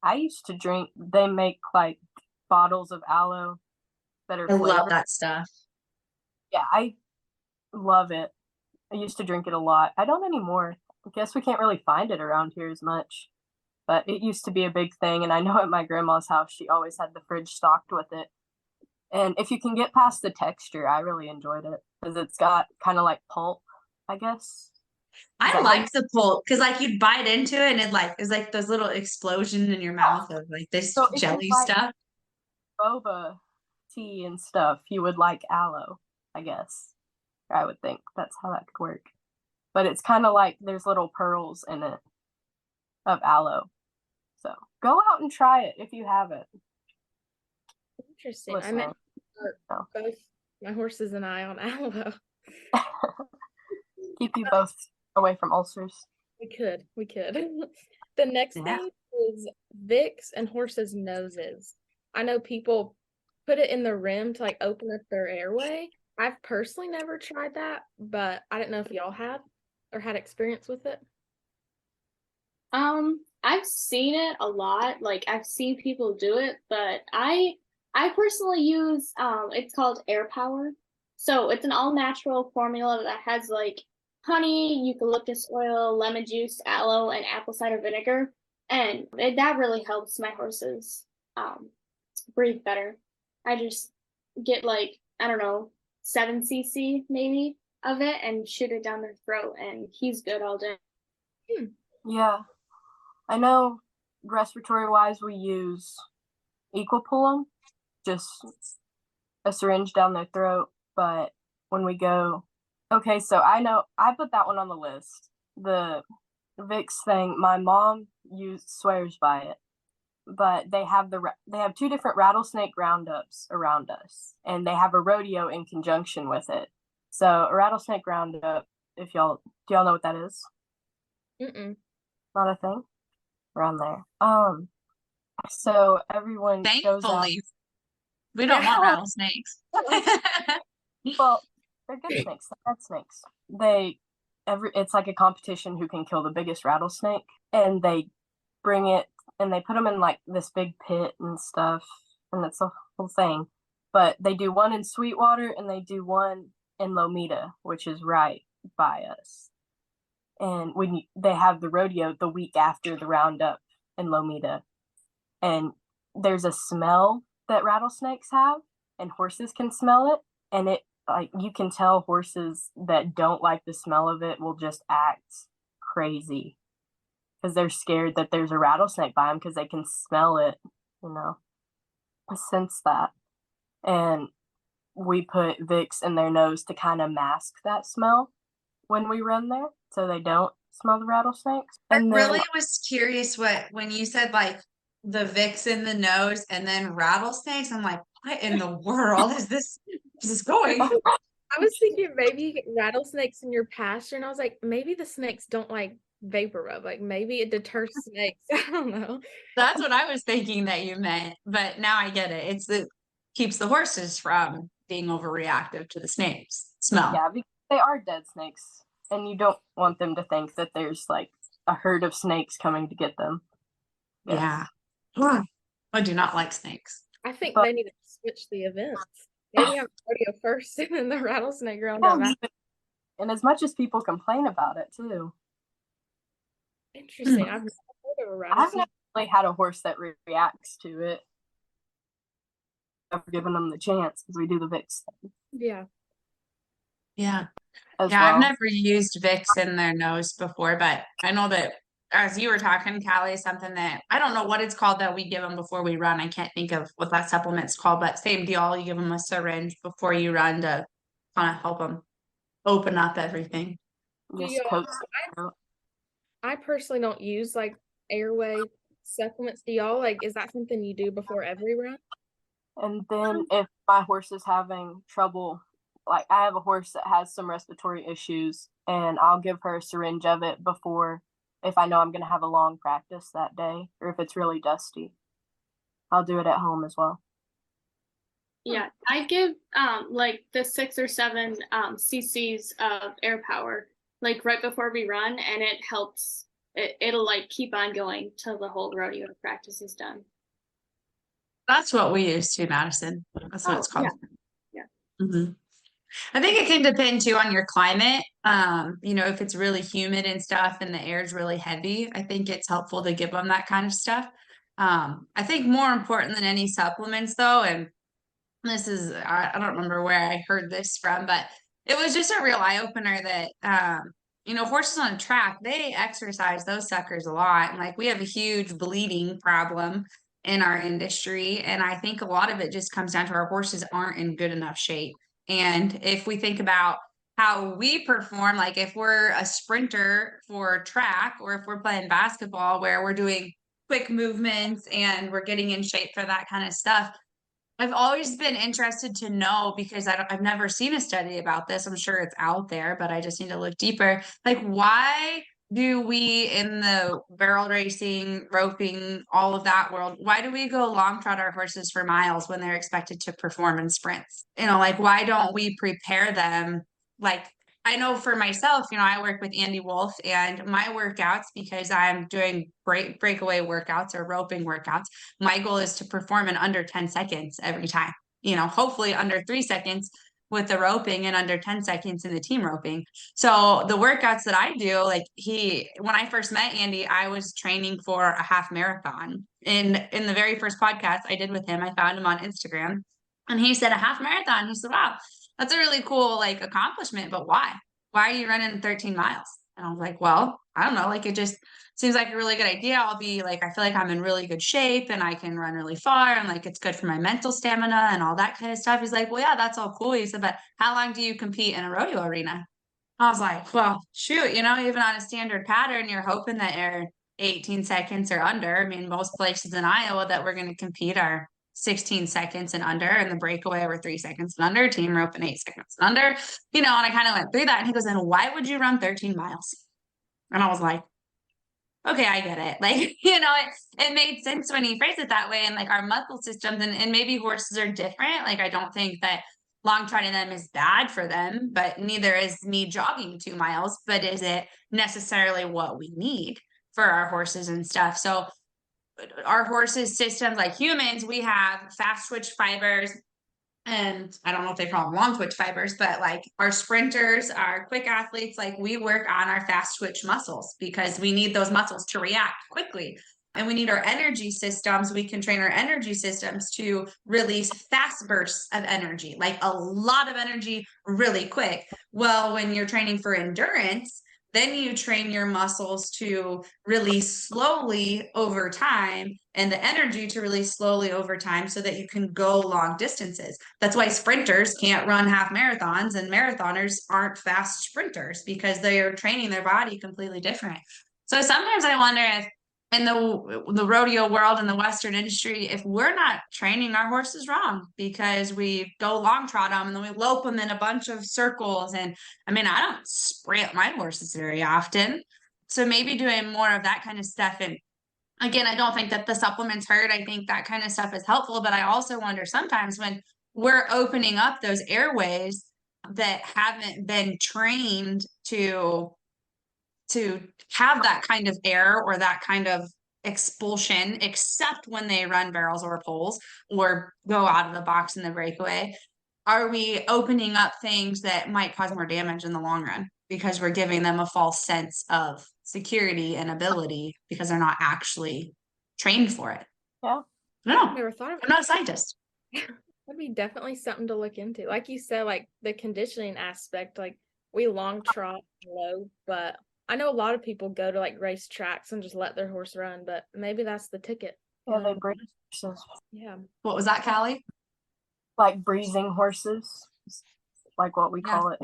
I used to drink, they make like bottles of aloe that are
I love
flavored.
that stuff.
Yeah, I love it. I used to drink it a lot. I don't anymore. I guess we can't really find it around here as much. But it used to be a big thing, and I know at my grandma's house she always had the fridge stocked with it. And if you can get past the texture, I really enjoyed it because it's got kind of like pulp, I guess.
I like the pulp because like you'd bite into it and it's like those little explosions in your mouth of like this
So if you
jelly
like
stuff.
Boba tea and stuff, you would like aloe, I guess. I would think that's how that could work. But it's kind of like there's little pearls in it of aloe. So go out and try it if you haven't.
Interesting. I
Listening.
meant both my horses and I on aloe.
Keep you both away from ulcers.
We could. The next
Yeah.
thing is Vicks and horses' noses. I know people put it in the rim to like open up their airway. I've personally never tried that, but I didn't know if y'all had or had experience with it.
I've seen it a lot. Like I've seen people do it, but I personally use it's called Air Power. So it's an all natural formula that has like honey, eucalyptus oil, lemon juice, aloe, and apple cider vinegar, and that really helps my horses breathe better. I just get like, I don't know, 7 cc maybe of it and shoot it down their throat, and he's good all day.
Yeah. I know respiratory wise we use Equipulum, just a syringe down their throat, but when we go, okay, so I know I put that one on the list. The Vicks thing, my mom swears by it, but they have 2 different rattlesnake roundups around us, and they have a rodeo in conjunction with it. So a rattlesnake roundup, do y'all know what that is?
Mm-mm.
Not a thing around there. So everyone goes out.
Thankfully, we don't want rattlesnakes.
Well, they're good snakes. They're bad snakes. It's like a competition who can kill the biggest rattlesnake, and they bring it and they put them in like this big pit and stuff, and it's a whole thing. But they do one in Sweetwater and they do one in Lomita, which is right by us. And they have the rodeo the week after the roundup in Lomita, and there's a smell that rattlesnakes have, and horses can smell it, and it like you can tell horses that don't like the smell of it will just act crazy because they're scared that there's a rattlesnake by them because they can smell it, sense that. And we put Vicks in their nose to kind of mask that smell when we run there so they don't smell the rattlesnakes. And
I really was curious when you said like the Vicks in the nose and then rattlesnakes. I'm like, what in the world is this going?
I was thinking maybe you get rattlesnakes in your pasture, and I was like, maybe the snakes don't like vapor rub. Like maybe it deters snakes. I don't know.
That's what I was thinking that you meant, but now I get it. It keeps the horses from being overreactive to the snakes smell.
Yeah, because they are dead snakes. and you don't want them to think that there's like a herd of snakes coming to get them.
Yeah. Ugh. I do not like snakes.
I think
But-
they need to switch the events. Maybe have rodeo first and then the rattlesnake round
Well,
after.
and as much as people complain about it too,
Interesting. I've never heard of a
I've
rattlesnake.
never really had a horse that reacts to it. I've given them the chance because we do the Vicks thing
Yeah.
Yeah.
as
Yeah, I've
well.
never used Vicks in their nose before, but I know that as you were talking, Kalli, something that I don't know what it's called that we give them before we run. I can't think of what that supplement's called, but same deal. You give them a syringe before you run to kind of help them open up everything.
Just
you-
coats it.
I personally don't use like airway supplements. Do y'all like, is that something you do before every run?
And then if my horse is having trouble, like I have a horse that has some respiratory issues, and I'll give her a syringe of it before, if I know I'm going to have a long practice that day, or if it's really dusty. I'll do it at home as well.
Yeah, I give like the 6 or 7 cc's of air power like right before we run, and it helps. It'll like keep on going till the whole rodeo practice is done.
That's what we use too, Madison. That's what it's called.
Yeah.
Mhm. I think it can depend too on your climate. If it's really humid and stuff and the air is really heavy, I think it's helpful to give them that kind of stuff. I think more important than any supplements though, and this is, I don't remember where I heard this from, but it was just a real eye opener that, horses on a track, they exercise those suckers a lot. And like we have a huge bleeding problem in our industry. And I think a lot of it just comes down to our horses aren't in good enough shape. And if we think about how we perform, like if we're a sprinter for track, or if we're playing basketball where we're doing quick movements and we're getting in shape for that kind of stuff, I've always been interested to know, because I've never seen a study about this. I'm sure it's out there, but I just need to look deeper. Like, why do we in the barrel racing, roping, all of that world, why do we go long trot our horses for miles when they're expected to perform in sprints? Like, why don't we prepare them? Like, I know for myself, I work with Andy Wolf, and my workouts, because I'm doing breakaway workouts or roping workouts, my goal is to perform in under 10 seconds every time, hopefully under 3 seconds with the roping and under 10 seconds in the team roping. So the workouts that I do, like when I first met Andy, I was training for a half marathon. In the very first podcast I did with him, I found him on Instagram, and he said a half marathon. He said, wow, that's a really cool like accomplishment, but why are you running 13 miles? And I was like, well, I don't know. Like, it just seems like a really good idea. I'll be like, I feel like I'm in really good shape and I can run really far, and like, it's good for my mental stamina and all that kind of stuff. He's like, well, yeah, that's all cool. He said, but how long do you compete in a rodeo arena? I was like, well, shoot, even on a standard pattern, you're hoping that you're 18 seconds or under. I mean, most places in Iowa that we're going to compete are 16 seconds and under, and the breakaway over 3 seconds and under, team rope and 8 seconds and under, and I kind of went through that, and he goes, then why would you run 13 miles? And I was like, okay, I get it. Like, it made sense when he phrased it that way. And like our muscle systems and maybe horses are different. Like, I don't think that long trotting them is bad for them, but neither is me jogging 2 miles, but is it necessarily what we need for our horses and stuff? So our horses systems, like humans, we have fast twitch fibers, and I don't know if they call them long twitch fibers, but like our sprinters, our quick athletes, like we work on our fast twitch muscles because we need those muscles to react quickly. And we need our energy systems. We can train our energy systems to release fast bursts of energy, like a lot of energy really quick. Well, when you're training for endurance, then you train your muscles to release slowly over time, and the energy to release slowly over time so that you can go long distances. That's why sprinters can't run half marathons, and marathoners aren't fast sprinters, because they are training their body completely different. So sometimes I wonder if in the rodeo world and the Western industry, if we're not training our horses wrong, because we go long trot them and then we lope them in a bunch of circles. And I mean, I don't sprint my horses very often. So maybe doing more of that kind of stuff. And again, I don't think that the supplements hurt. I think that kind of stuff is helpful. But I also wonder sometimes when we're opening up those airways, that haven't been trained to have that kind of air or that kind of expulsion, except when they run barrels or poles or go out of the box in the breakaway? Are we opening up things that might cause more damage in the long run because we're giving them a false sense of security and ability because they're not actually trained for it?
Yeah.
No,
Never thought of
I'm not a scientist.
That'd be definitely something to look into. Like you said, like the conditioning aspect, like we long trot low, but I know a lot of people go to like race tracks and just let their horse run, but maybe that's the ticket.
Yeah, they breed horses.
Yeah.
What was that, Kalli?
Like breezing horses, like what we call it.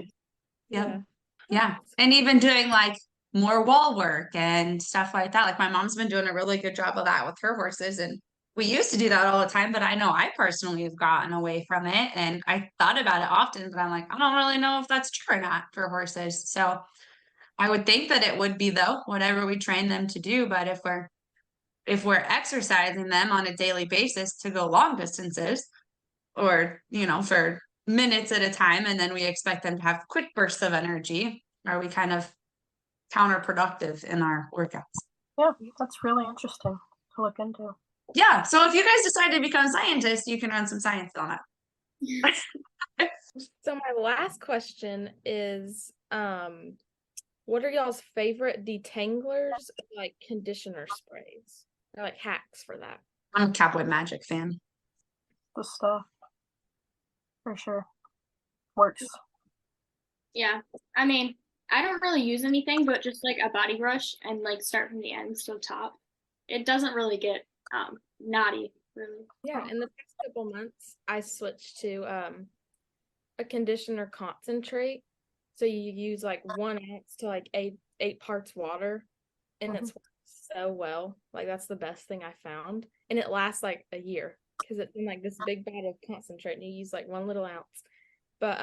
Yeah. Yeah. And even doing like more wall work and stuff like that. Like my mom's been doing a really good job of that with her horses. And we used to do that all the time, but I know I personally have gotten away from it. And I thought about it often, but I'm like, I don't really know if that's true or not for horses. So I would think that it would be though, whatever we train them to do. But if we're exercising them on a daily basis to go long distances or, for minutes at a time, and then we expect them to have quick bursts of energy, are we kind of counterproductive in our workouts?
Yeah, that's really interesting to look into.
Yeah. So if you guys decide to become scientists, you can run some science on it.
So my last question is, what are y'all's favorite detanglers, like conditioner sprays, or like hacks for that?
I'm a Cowboy Magic fan.
The stuff. For sure. Works.
Yeah. I mean, I don't really use anything but just like a body brush and like start from the ends to the top. It doesn't really get knotty, really.
Yeah, in the past couple months, I switched to a conditioner concentrate. So you use like 1 ounce to like eight parts water, and it's so well. Like that's the best thing I found, and it lasts like a year because it's in like this big bottle of concentrate, and you use like 1 little ounce. But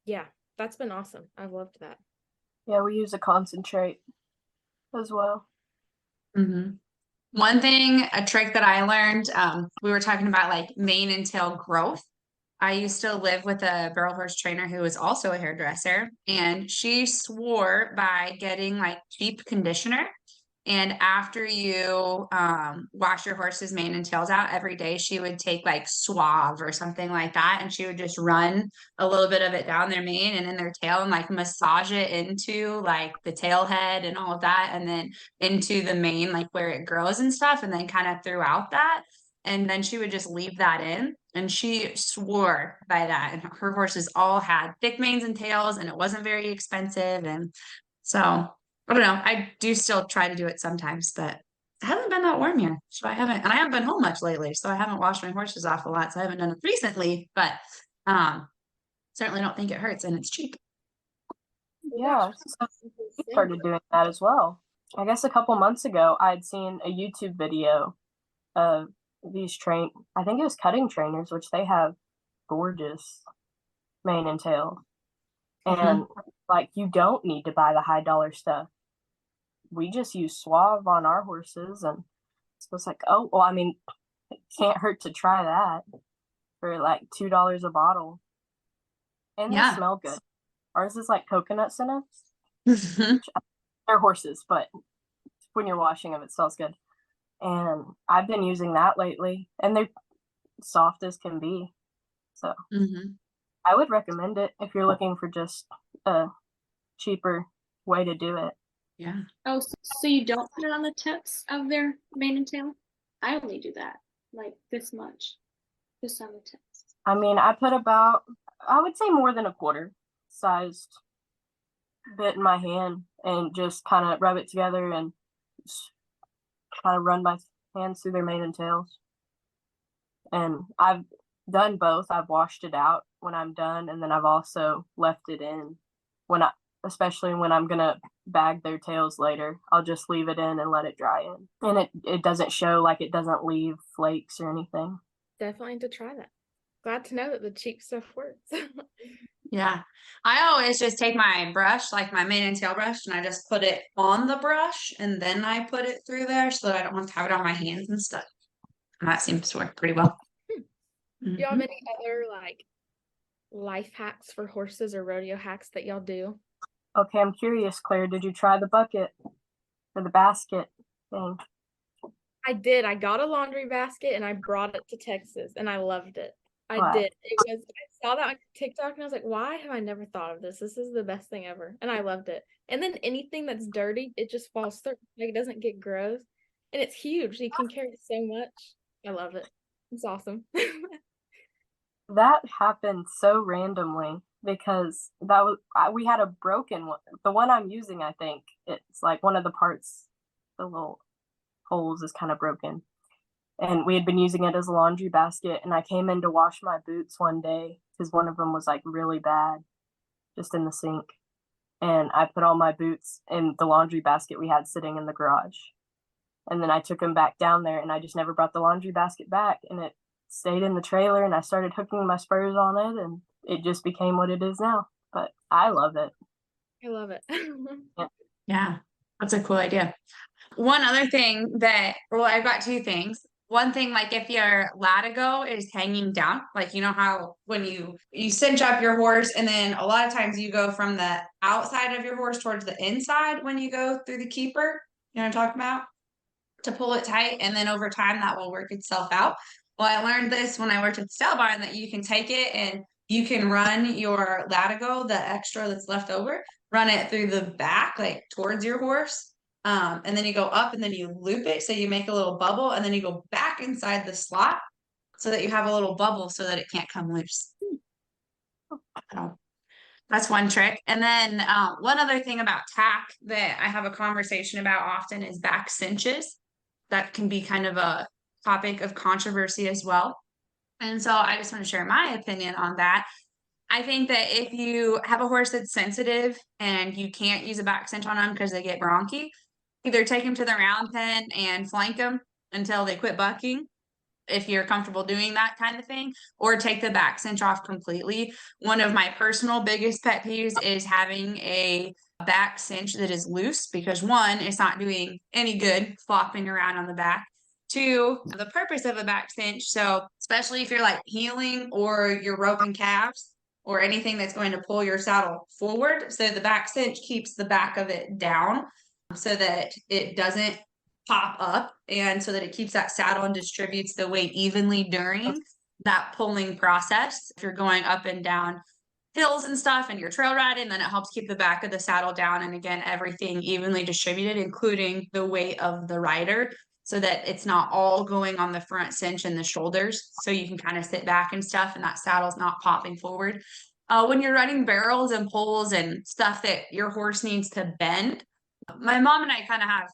yeah, that's been awesome. I've loved that.
Yeah, we use a concentrate as well.
Mm-hmm. One thing, a trick that I learned, we were talking about like mane and tail growth. I used to live with a barrel horse trainer who was also a hairdresser, and she swore by getting like cheap conditioner. And after you wash your horse's mane and tails out every day, she would take like Suave or something like that, and she would just run a little bit of it down their mane and in their tail and like massage it into like the tail head and all of that, and then into the mane, like where it grows and stuff, and then kind of throughout that. And then she would just leave that in. And she swore by that. And her horses all had thick manes and tails, and it wasn't very expensive. And so I don't know. I do still try to do it sometimes, but it hasn't been that warm here. So I haven't been home much lately. So I haven't washed my horses off a lot. So I haven't done it recently, but certainly don't think it hurts, and it's cheap.
Yeah, so we started doing that as well. I guess a couple months ago, I'd seen a YouTube video of these I think it was cutting trainers, which they have gorgeous mane and tail. And like, you don't need to buy the high dollar stuff. We just use Suave on our horses, and so it's like, oh, well, I mean, it can't hurt to try that for like $2 a bottle. And they smell good. Ours is like coconut scent. They're horses, but when you're washing them, it smells good. And I've been using that lately, and they're soft as can be. So I would recommend it if you're looking for just a cheaper way to do it.
Yeah.
Oh, so you don't put it on the tips of their mane and tail? I only do that, like this much, just on the tips.
I mean, I put about, I would say more than a quarter sized bit in my hand and just kind of rub it together and kind of run my hands through their mane and tails. And I've done both. I've washed it out when I'm done, and then I've also left it in especially when I'm gonna bag their tails later. I'll just leave it in and let it dry in, and it doesn't show, like it doesn't leave flakes or anything.
Definitely to try that. Glad to know that the cheap stuff works.
Yeah. I always just take my brush, like my mane and tail brush, and I just put it on the brush, and then I put it through there so that I don't have to have it on my hands and stuff. And that seems to work pretty well.
Do y'all have any other life hacks for horses or rodeo hacks that y'all do?
Okay, I'm curious, Claire. Did you try the bucket or the basket thing?
I did. I got a laundry basket and I brought it to Texas and I loved it. I
Wow.
did. I saw that on TikTok and I was like, why have I never thought of this? This is the best thing ever. And I loved it. And then anything that's dirty, it just falls through. Like, it doesn't get gross. And it's huge. You can carry so much. I love it. It's awesome.
That happened so randomly because we had a broken one. The one I'm using, I think it's like one of the parts, the little holes is kind of broken. And we had been using it as a laundry basket. And I came in to wash my boots one day because one of them was like really bad, just in the sink. And I put all my boots in the laundry basket we had sitting in the garage. And then I took them back down there and I just never brought the laundry basket back. And it stayed in the trailer and I started hooking my spurs on it and it just became what it is now. But I love it.
I love it.
Yeah, that's a cool idea. One other thing I've got two things. One thing, like if your latigo is hanging down, like you know how when you cinch up your horse and then a lot of times you go from the outside of your horse towards the inside when you go through the keeper, you know what I'm talking about? To pull it tight, and then over time that will work itself out. Well, I learned this when I worked at the style barn that you can take it and you can run your latigo, the extra that's left over, run it through the back, like towards your horse. And then you go up and then you loop it. So you make a little bubble and then you go back inside the slot so that you have a little bubble so that it can't come loose. So that's one trick. And then one other thing about tack that I have a conversation about often is back cinches. That can be kind of a topic of controversy as well. And so I just want to share my opinion on that. I think that if you have a horse that's sensitive and you can't use a back cinch on them because they get bronchi, either take them to the round pen and flank them until they quit bucking, if you're comfortable doing that kind of thing, or take the back cinch off completely. One of my personal biggest pet peeves is having a back cinch that is loose because one, it's not doing any good flopping around on the back. Two, the purpose of a back cinch, so especially if you're like heeling or you're roping calves or anything that's going to pull your saddle forward, so the back cinch keeps the back of it down so that it doesn't pop up and so that it keeps that saddle and distributes the weight evenly during that pulling process. If you're going up and down hills and stuff and you're trail riding, then it helps keep the back of the saddle down and again everything evenly distributed, including the weight of the rider, so that it's not all going on the front cinch and the shoulders, so you can kind of sit back and stuff and that saddle's not popping forward. When you're running barrels and poles and stuff that your horse needs to bend, my mom and I kind of have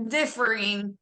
differing,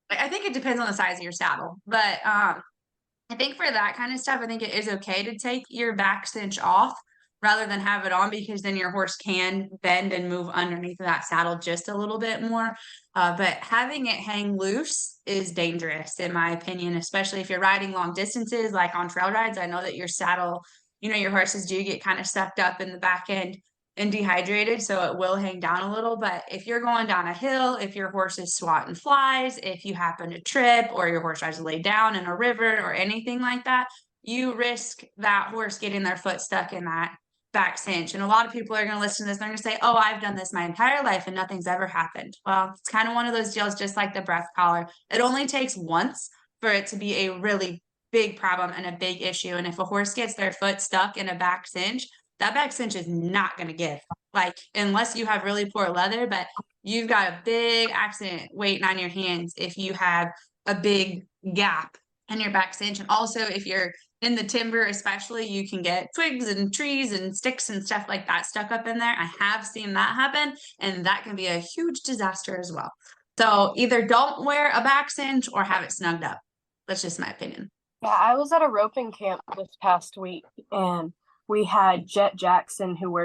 I think it depends on the size of your saddle, but I think for that kind of stuff, I think it is okay to take your back cinch off rather than have it on, because then your horse can bend and move underneath that saddle just a little bit more. But having it hang loose is dangerous, in my opinion, especially if you're riding long distances, like on trail rides. I know that your saddle, your horses do get kind of sucked up in the back end and dehydrated, so it will hang down a little. But if you're going down a hill, if your horse is swatting flies, if you happen to trip or your horse tries to lay down in a river or anything like that, you risk that horse getting their foot stuck in that back cinch. And a lot of people are going to listen to this and they're going to say, oh, I've done this my entire life and nothing's ever happened. Well, it's kind of one of those deals, just like the breath collar. It only takes once for it to be a really big problem and a big issue. And if a horse gets their foot stuck in a back cinch, that back cinch is not going to give, like, unless you have really poor leather, but you've got a big accident waiting on your hands if you have a big gap in your back cinch. And also if you're in the timber, especially, you can get twigs and trees and sticks and stuff like that stuck up in there. I have seen that happen, and that can be a huge disaster as well. So either don't wear a back cinch or have it snugged up. That's just my opinion.
Yeah, I was at a roping camp this past week, and we had Jet Jackson, who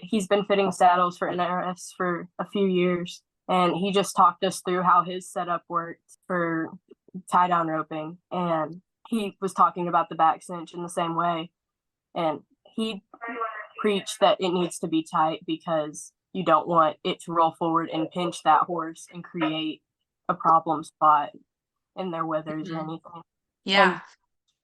he's been fitting saddles for NRS for a few years, and he just talked us through how his setup worked for tie down roping, and he was talking about the back cinch in the same way, and he preached that it needs to be tight because you don't want it to roll forward and pinch that horse and create a problem spot in their withers or anything.
Yeah.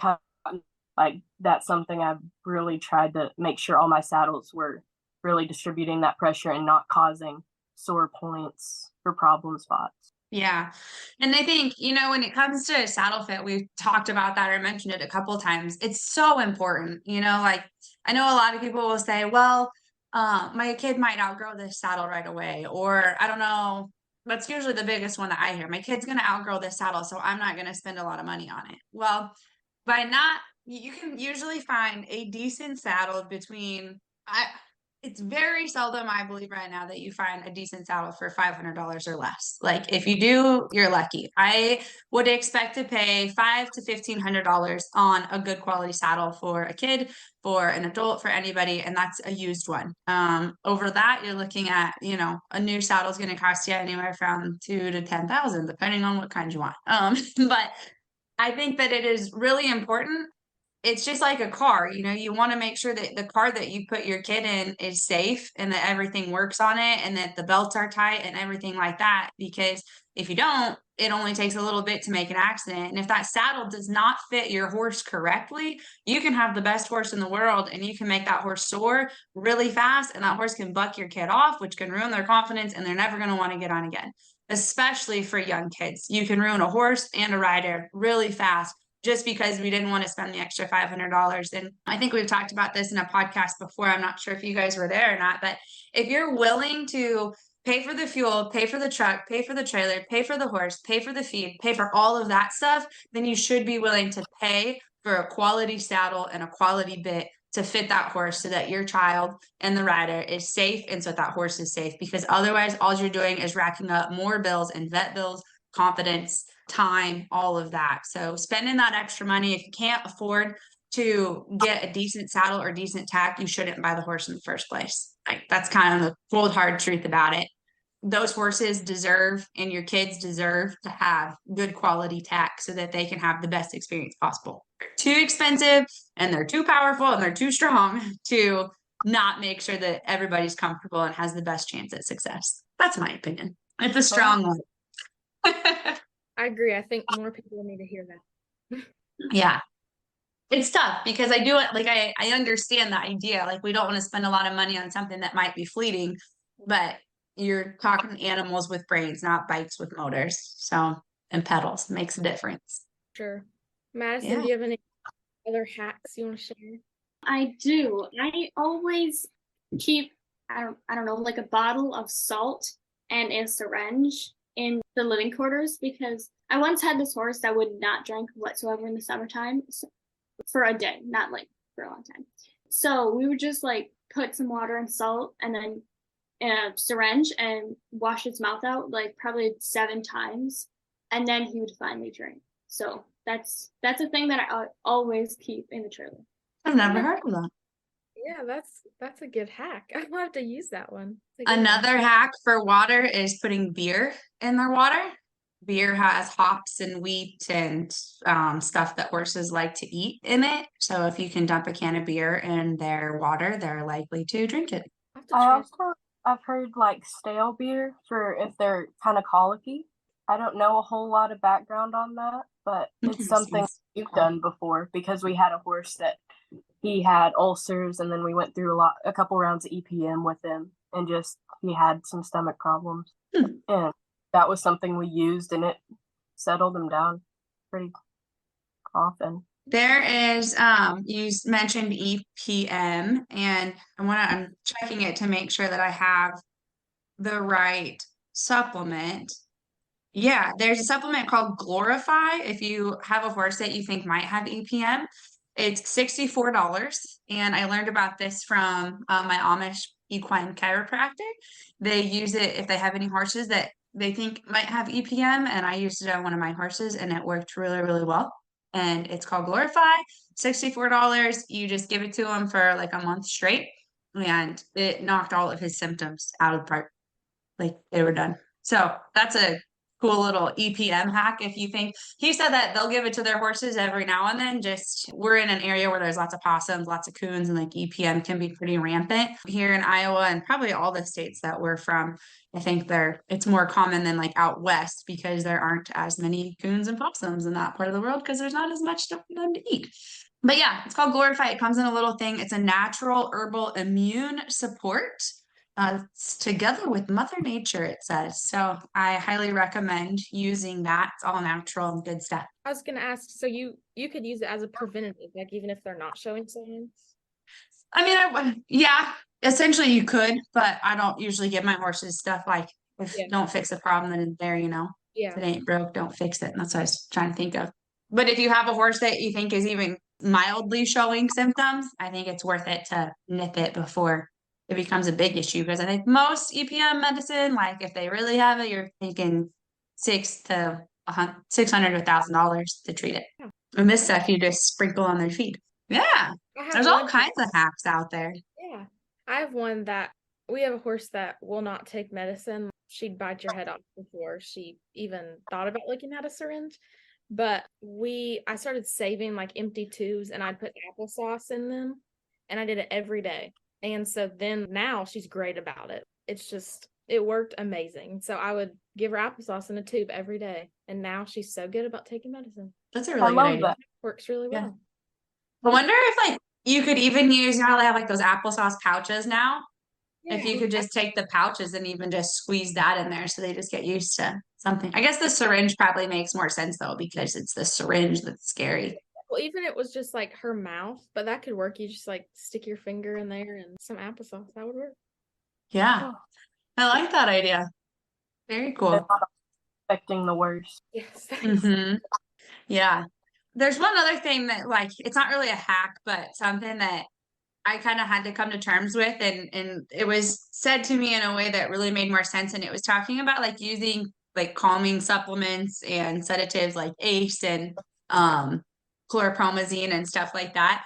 And Like, that's something I've really tried to make sure all my saddles were really distributing that pressure and not causing sore points or problem spots.
Yeah. And I think, when it comes to saddle fit, we've talked about that or mentioned it a couple times. It's so important, like I know a lot of people will say, well, my kid might outgrow this saddle right away, or I don't know. That's usually the biggest one that I hear. My kid's going to outgrow this saddle, so I'm not going to spend a lot of money on it. Well, you can usually find a decent saddle between, it's very seldom, I believe right now, that you find a decent saddle for $500 or less. Like, if you do, you're lucky. I would expect to pay $500 to $1,500 on a good quality saddle for a kid, for an adult, for anybody, and that's a used one. Over that, you're looking at, a new saddle is going to cost you anywhere from $2,000 to $10,000, depending on what kind you want. But I think that it is really important. It's just like a car, you want to make sure that the car that you put your kid in is safe and that everything works on it and that the belts are tight and everything like that. Because if you don't, it only takes a little bit to make an accident. And if that saddle does not fit your horse correctly, you can have the best horse in the world and you can make that horse soar really fast, and that horse can buck your kid off, which can ruin their confidence, and they're never going to want to get on again. Especially for young kids, you can ruin a horse and a rider really fast just because we didn't want to spend the extra $500. And I think we've talked about this in a podcast before. I'm not sure if you guys were there or not, but if you're willing to pay for the fuel, pay for the truck, pay for the trailer, pay for the horse, pay for the feed, pay for all of that stuff, then you should be willing to pay for a quality saddle and a quality bit to fit that horse so that your child and the rider is safe and so that horse is safe. Because otherwise, all you're doing is racking up more bills and vet bills, confidence, time, all of that. So spending that extra money, if you can't afford to get a decent saddle or decent tack, you shouldn't buy the horse in the first place. Like, that's kind of the cold, hard truth about it. Those horses deserve, and your kids deserve, to have good quality tack so that they can have the best experience possible. They're too expensive and they're too powerful and they're too strong to not make sure that everybody's comfortable and has the best chance at success. That's my opinion. It's a strong one.
I agree. I think more people need to hear that.
Yeah. It's tough because I do it, like, I understand the idea. Like, we don't want to spend a lot of money on something that might be fleeting, but you're talking animals with brains, not bikes with motors. So, and pedals makes a difference.
Sure. Madison,
Yeah.
do you have any other hacks you want to share?
I do. I always keep, I don't know, like a bottle of salt and a syringe in the living quarters, because I once had this horse that would not drink whatsoever in the summertime for a day, not like for a long time. So we would just like put some water and salt and then in a syringe and wash its mouth out like probably 7 times, and then he would finally drink. So that's a thing that I always keep in the trailer.
I've never heard of that.
Yeah, that's a good hack. I'll have to use that one. It's a good
Another hack for water is putting beer in their water. Beer has hops and wheat and stuff that horses like to eat in it. So if you can dump a can of beer in their water, they're likely to drink it.
I've heard like stale beer for if they're kind of colicky. I don't know a whole lot of background on that, but it's something we've done before because we had a horse that he had ulcers, and then we went through a couple rounds of EPM with him, and just he had some stomach problems. And that was something we used, and it settled him down pretty often.
There is, you mentioned EPM, and I'm checking it to make sure that I have the right supplement. Yeah, there's a supplement called Glorify. If you have a horse that you think might have EPM, it's $64. And I learned about this from my Amish equine chiropractor. They use it if they have any horses that they think might have EPM, and I used it on one of my horses and it worked really, really well. And it's called Glorify, $64. You just give it to him for like a month straight, and it knocked all of his symptoms out of the park. Like, they were done. So that's a cool little EPM hack. If you think, he said that they'll give it to their horses every now and then. Just, we're in an area where there's lots of possums, lots of coons, and like EPM can be pretty rampant here in Iowa and probably all the states that we're from. I think it's more common than like out west because there aren't as many coons and possums in that part of the world because there's not as much stuff for them to eat. But yeah, it's called Glorify. It comes in a little thing. It's a natural herbal immune support. It's together with Mother Nature, it says. So I highly recommend using that. It's all natural and good stuff.
I was gonna ask, so you could use it as a preventative, like even if they're not showing signs?
I mean, yeah, essentially you could, but I don't usually give my horses stuff like if
Yeah.
don't fix the problem that is there,
Yeah.
If it ain't broke, don't fix it. And that's what I was trying to think of. But if you have a horse that you think is even mildly showing symptoms, I think it's worth it to nip it before it becomes a big issue. Because I think most EPM medicine, like if they really have it, you're thinking $600 to $1,000 to treat it.
Yeah.
And this stuff you just sprinkle on their feet. Yeah. There's all kinds of hacks out there.
Yeah. I have one that we have a horse that will not take medicine. She'd bite your head off before she even thought about looking at a syringe. But I started saving like empty tubes and I'd put applesauce in them and I did it every day. And so then now she's great about it. It worked amazing. So I would give her applesauce in a tube every day. And now she's so good about taking medicine.
That's a really good idea.
That.
Works really well.
I wonder if like you could even use, they have like those applesauce pouches now.
Yeah.
If you could just take the pouches and even just squeeze that in there so they just get used to something. I guess the syringe probably makes more sense though, because it's the syringe that's scary.
Well, even it was just like her mouth, but that could work. You just like stick your finger in there and some applesauce. That would work.
Yeah. I like that idea. Very cool.
Expecting the worst.
Yes.
Mm-hmm. Yeah. There's one other thing that like, it's not really a hack, but something that I kind of had to come to terms with, and it was said to me in a way that really made more sense. And it was talking about like using like calming supplements and sedatives like ACE and chlorpromazine and stuff like that.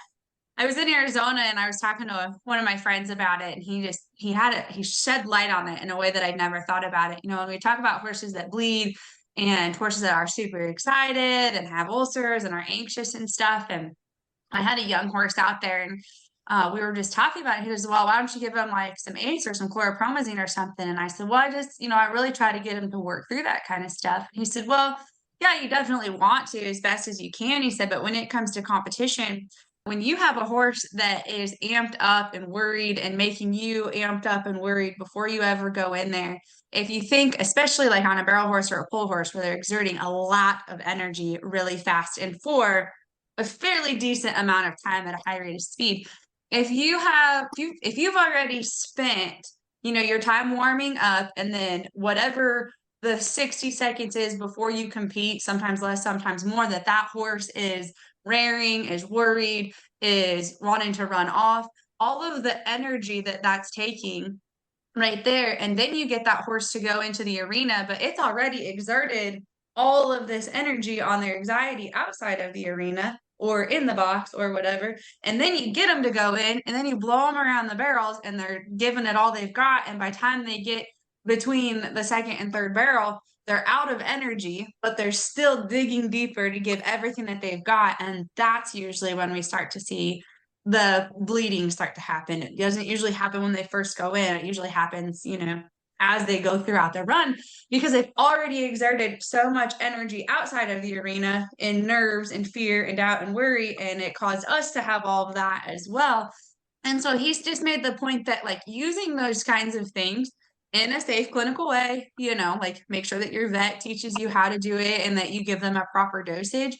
I was in Arizona and I was talking to one of my friends about it, and he shed light on it in a way that I'd never thought about it. When we talk about horses that bleed and horses that are super excited and have ulcers and are anxious and stuff. And I had a young horse out there and we were just talking about it. He goes, well, why don't you give him like some ACE or some chloropromazine or something? And I said, well, I just, I really try to get him to work through that kind of stuff. He said, well, yeah, you definitely want to as best as you can. He said, but when it comes to competition, when you have a horse that is amped up and worried and making you amped up and worried before you ever go in there, if you think, especially like on a barrel horse or a pull horse where they're exerting a lot of energy really fast and for a fairly decent amount of time at a high rate of speed, if you've already spent, your time warming up and then whatever the 60 seconds is before you compete, sometimes less, sometimes more, that horse is raring, is worried, is wanting to run off, all of the energy that's taking right there. And then you get that horse to go into the arena, but it's already exerted all of this energy on their anxiety outside of the arena or in the box or whatever. And then you get them to go in and then you blow them around the barrels and they're giving it all they've got. And by the time they get between the second and third barrel, they're out of energy, but they're still digging deeper to give everything that they've got. And that's usually when we start to see the bleeding start to happen. It doesn't usually happen when they first go in. It usually happens, as they go throughout the run, because they've already exerted so much energy outside of the arena in nerves and fear and doubt and worry. And it caused us to have all of that as well. And so he's just made the point that like using those kinds of things in a safe clinical way, like make sure that your vet teaches you how to do it and that you give them a proper dosage,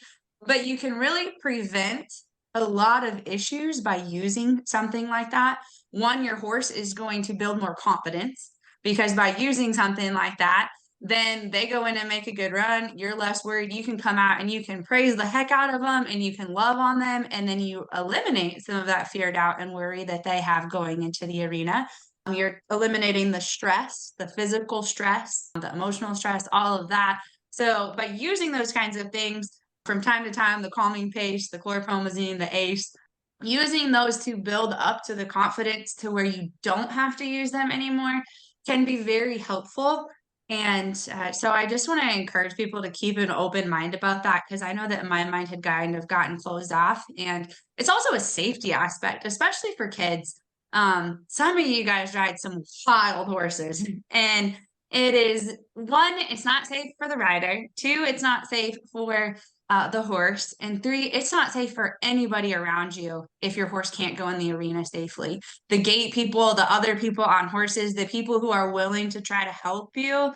but you can really prevent a lot of issues by using something like that. One, your horse is going to build more confidence because by using something like that, then they go in and make a good run. You're less worried. You can come out and you can praise the heck out of them and you can love on them. And then you eliminate some of that fear, doubt, and worry that they have going into the arena. You're eliminating the stress, the physical stress, the emotional stress, all of that. So by using those kinds of things, from time to time, the calming pace, the chlorpromazine, the ACE, using those to build up to the confidence to where you don't have to use them anymore can be very helpful. And so I just want to encourage people to keep an open mind about that, because I know that my mind had kind of gotten closed off. And it's also a safety aspect, especially for kids. Some of you guys ride some wild horses, and It is, one, it's not safe for the rider. Two, it's not safe for the horse. And three, it's not safe for anybody around you if your horse can't go in the arena safely. The gate people, the other people on horses, the people who are willing to try to help you,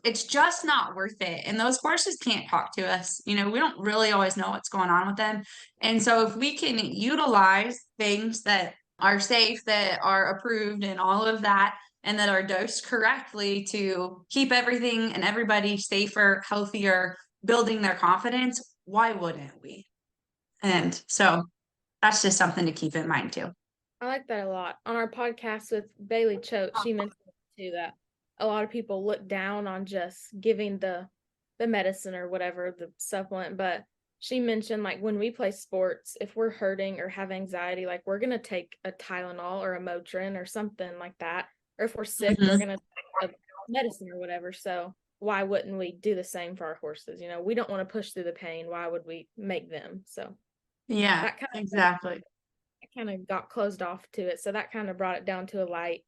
it's just not worth it. And those horses can't talk to us. We don't really always know what's going on with them. And so if we can utilize things that are safe, that are approved and all of that, and that are dosed correctly to keep everything and everybody safer, healthier, building their confidence, why wouldn't we? And so that's just something to keep in mind too.
I like that a lot. On our podcast with Bailey Choate, she mentioned too that a lot of people look down on just giving the medicine or whatever, the supplement, but she mentioned like when we play sports, if we're hurting or have anxiety, like we're gonna take a Tylenol or a Motrin or something like that. Or if we're sick, we're gonna take a medicine or whatever. So why wouldn't we do the same for our horses? We don't want to push through the pain. Why would we make them? So
yeah,
that
exactly.
kind of got closed off to it. So that kind of brought it down to a light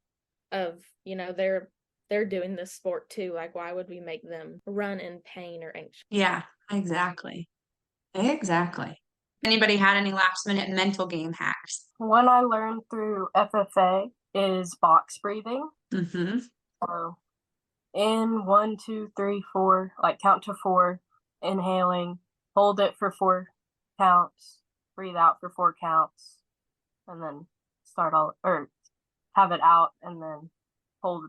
of, they're doing this sport too. Like, why would we make them run in pain or anxious?
Yeah, exactly. Anybody had any last minute mental game hacks?
One I learned through FFA is box breathing.
Mm-hmm.
So in 1, 2, 3, 4, like count to 4, inhaling, hold it for 4 counts, breathe out for 4 counts, and then have it out and then hold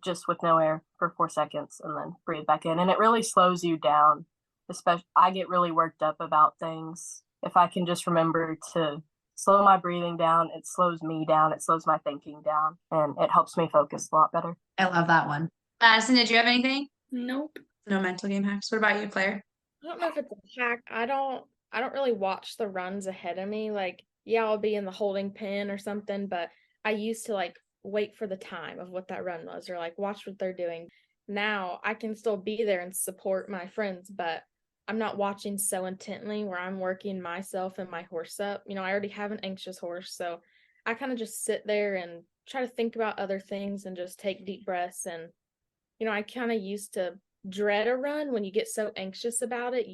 just with no air for 4 seconds and then breathe back in. And it really slows you down. Especially, I get really worked up about things. If I can just remember to slow my breathing down, it slows me down, it slows my thinking down, and it helps me focus a lot better.
I love that one. Madison, did you have anything?
Nope.
No mental game hacks. What about you, Claire?
I don't know if it's a hack. I don't really watch the runs ahead of me. Like, yeah, I'll be in the holding pen or something, but I used to like wait for the time of what that run was or like watch what they're doing. Now I can still be there and support my friends, but I'm not watching so intently where I'm working myself and my horse up. I already have an anxious horse, so I kind of just sit there and try to think about other things and just take deep breaths. And, I kind of used to dread a run. When you get so anxious about it,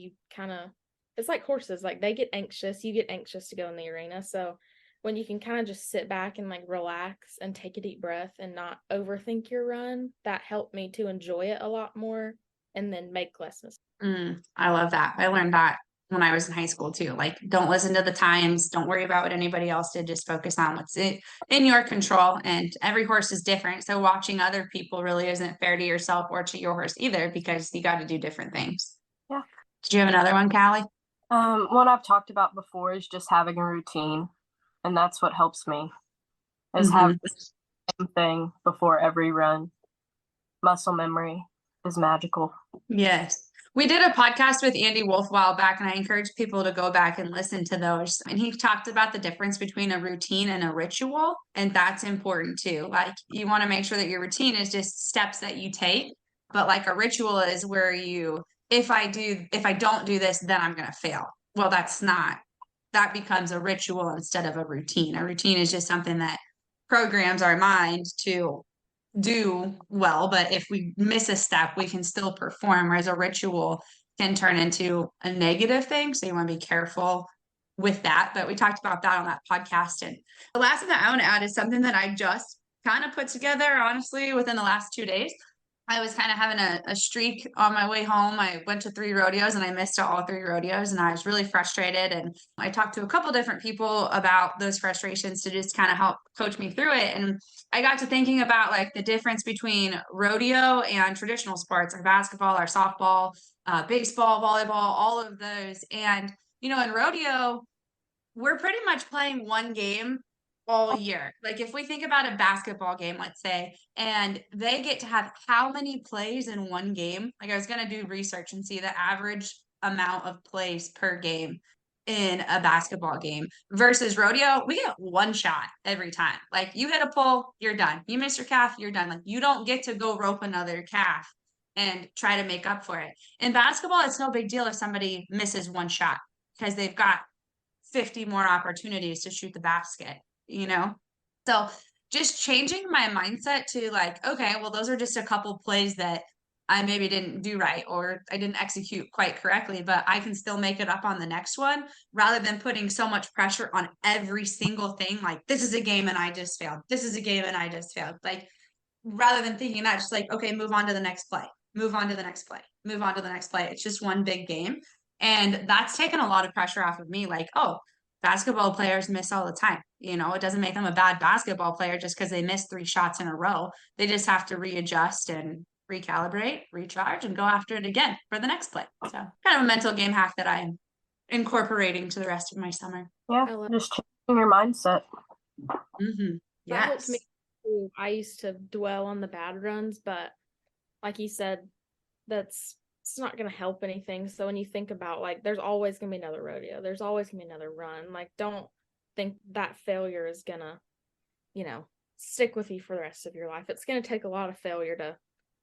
it's like horses, like they get anxious, you get anxious to go in the arena. So when you can kind of just sit back and like relax and take a deep breath and not overthink your run, that helped me to enjoy it a lot more and then make less mistakes.
I love that. I learned that when I was in high school too. Like, don't listen to the times. Don't worry about what anybody else did. Just focus on what's in your control. And every horse is different. So watching other people really isn't fair to yourself or to your horse either, because you got to do different things.
Yeah.
Did you have another one, Kalli?
One I've talked about before is just having a routine. And that's what helps me, is have the same thing before every run. Muscle memory is magical.
Yes. We did a podcast with Andy Wolf a while back, and I encourage people to go back and listen to those. And he talked about the difference between a routine and a ritual. And that's important too. Like, you want to make sure that your routine is just steps that you take. But like a ritual is where if I don't do this, then I'm going to fail. Well, that becomes a ritual instead of a routine. A routine is just something that programs our mind to do well, but if we miss a step, we can still perform, whereas a ritual can turn into a negative thing. So you want to be careful with that. But we talked about that on that podcast. And the last thing that I want to add is something that I just kind of put together, honestly, within the last 2 days. I was kind of having a streak on my way home. I went to 3 rodeos and I missed all 3 rodeos, and I was really frustrated. And I talked to a couple different people about those frustrations to just kind of help coach me through it. And I got to thinking about like the difference between rodeo and traditional sports, our basketball, our softball, baseball, volleyball, all of those. And, in rodeo, we're pretty much playing one game all year. Like, if we think about a basketball game, let's say, and they get to have how many plays in one game? Like, I was going to do research and see the average amount of plays per game in a basketball game versus rodeo. We get one shot every time. Like, you hit a pole, you're done. You miss your calf, you're done. Like, you don't get to go rope another calf and try to make up for it. In basketball, it's no big deal if somebody misses one shot because they've got 50 more opportunities to shoot the basket. So just changing my mindset to like, okay, well, those are just a couple plays that I maybe didn't do right or I didn't execute quite correctly, but I can still make it up on the next one rather than putting so much pressure on every single thing. Like, this is a game and I just failed. This is a game and I just failed. Like, rather than thinking that, just like, okay, move on to the next play, move on to the next play, move on to the next play. It's just one big game. And that's taken a lot of pressure off of me. Like, oh, basketball players miss all the time. It doesn't make them a bad basketball player just because they miss 3 shots in a row. They just have to readjust and recalibrate, recharge, and go after it again for the next play. So kind of a mental game hack that I am incorporating to the rest of my summer.
Yeah, just changing your mindset.
Mm-hmm.
That helps me
Yes.
too. I used to dwell on the bad runs, but like you said, it's not going to help anything. So when you think about like, there's always going to be another rodeo. There's always going to be another run. Like, don't think that failure is going to, stick with you for the rest of your life. It's going to take a lot of failure to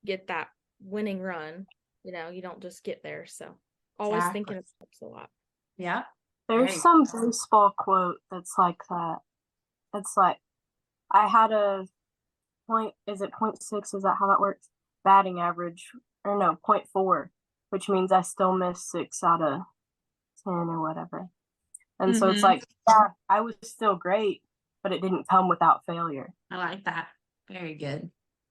get that winning run. You don't just get there. So always thinking it helps a lot.
Yeah.
There's some baseball quote that's like that. It's like, I had a is it 0.6? Is that how that works? Batting average, or no, 0.4, which means I still missed 6 out of 10 or whatever. And so it's like, yeah, I was still great, but it didn't come without failure.
I like that. Very good.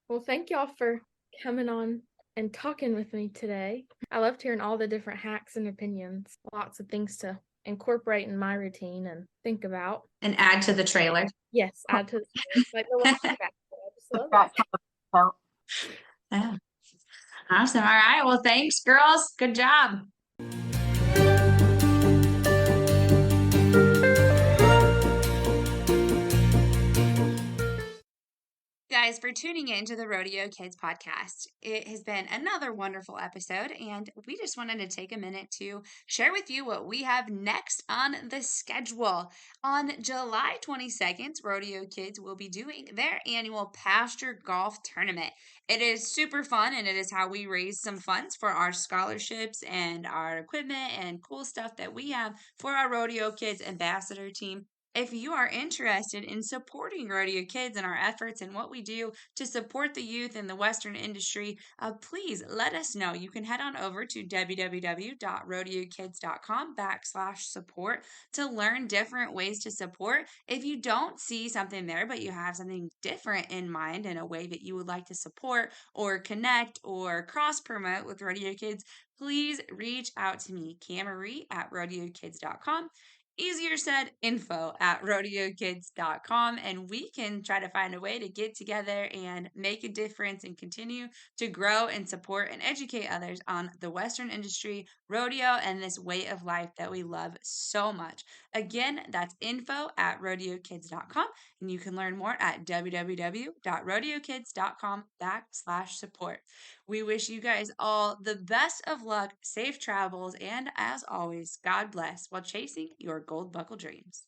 Well, thank y'all for coming on and talking with me today. I loved hearing all the different hacks and opinions. Lots of things to incorporate in my routine and think about.
And add to the trailer.
Yes, add to the like the walking back. I just love it.
Yeah. Awesome. All right. Well, thanks, girls. Good job. Guys, for tuning in to the RodeoKids Podcast. It has been another wonderful episode, and we just wanted to take a minute to share with you what we have next on the schedule. On July 22nd, RodeoKids will be doing their annual pasture golf tournament. It is super fun, and it is how we raise some funds for our scholarships and our equipment and cool stuff that we have for our RodeoKids ambassador team. If you are interested in supporting RodeoKids and our efforts and what we do to support the youth in the Western industry, please let us know. You can head on over to www.rodeokids.com/support to learn different ways to support. If you don't see something there, but you have something different in mind and a way that you would like to support or connect or cross promote with RodeoKids, please reach out to me, Camarie at RodeoKids.com. Easier said, info@RodeoKids.com, and we can try to find a way to get together and make a difference and continue to grow and support and educate others on the Western industry, rodeo, and this way of life that we love so much. Again, that's info@RodeoKids.com, and you can learn more at www.RodeoKids.com/support. We wish you guys all the best of luck, safe travels, and as always, God bless while chasing your gold buckle dreams.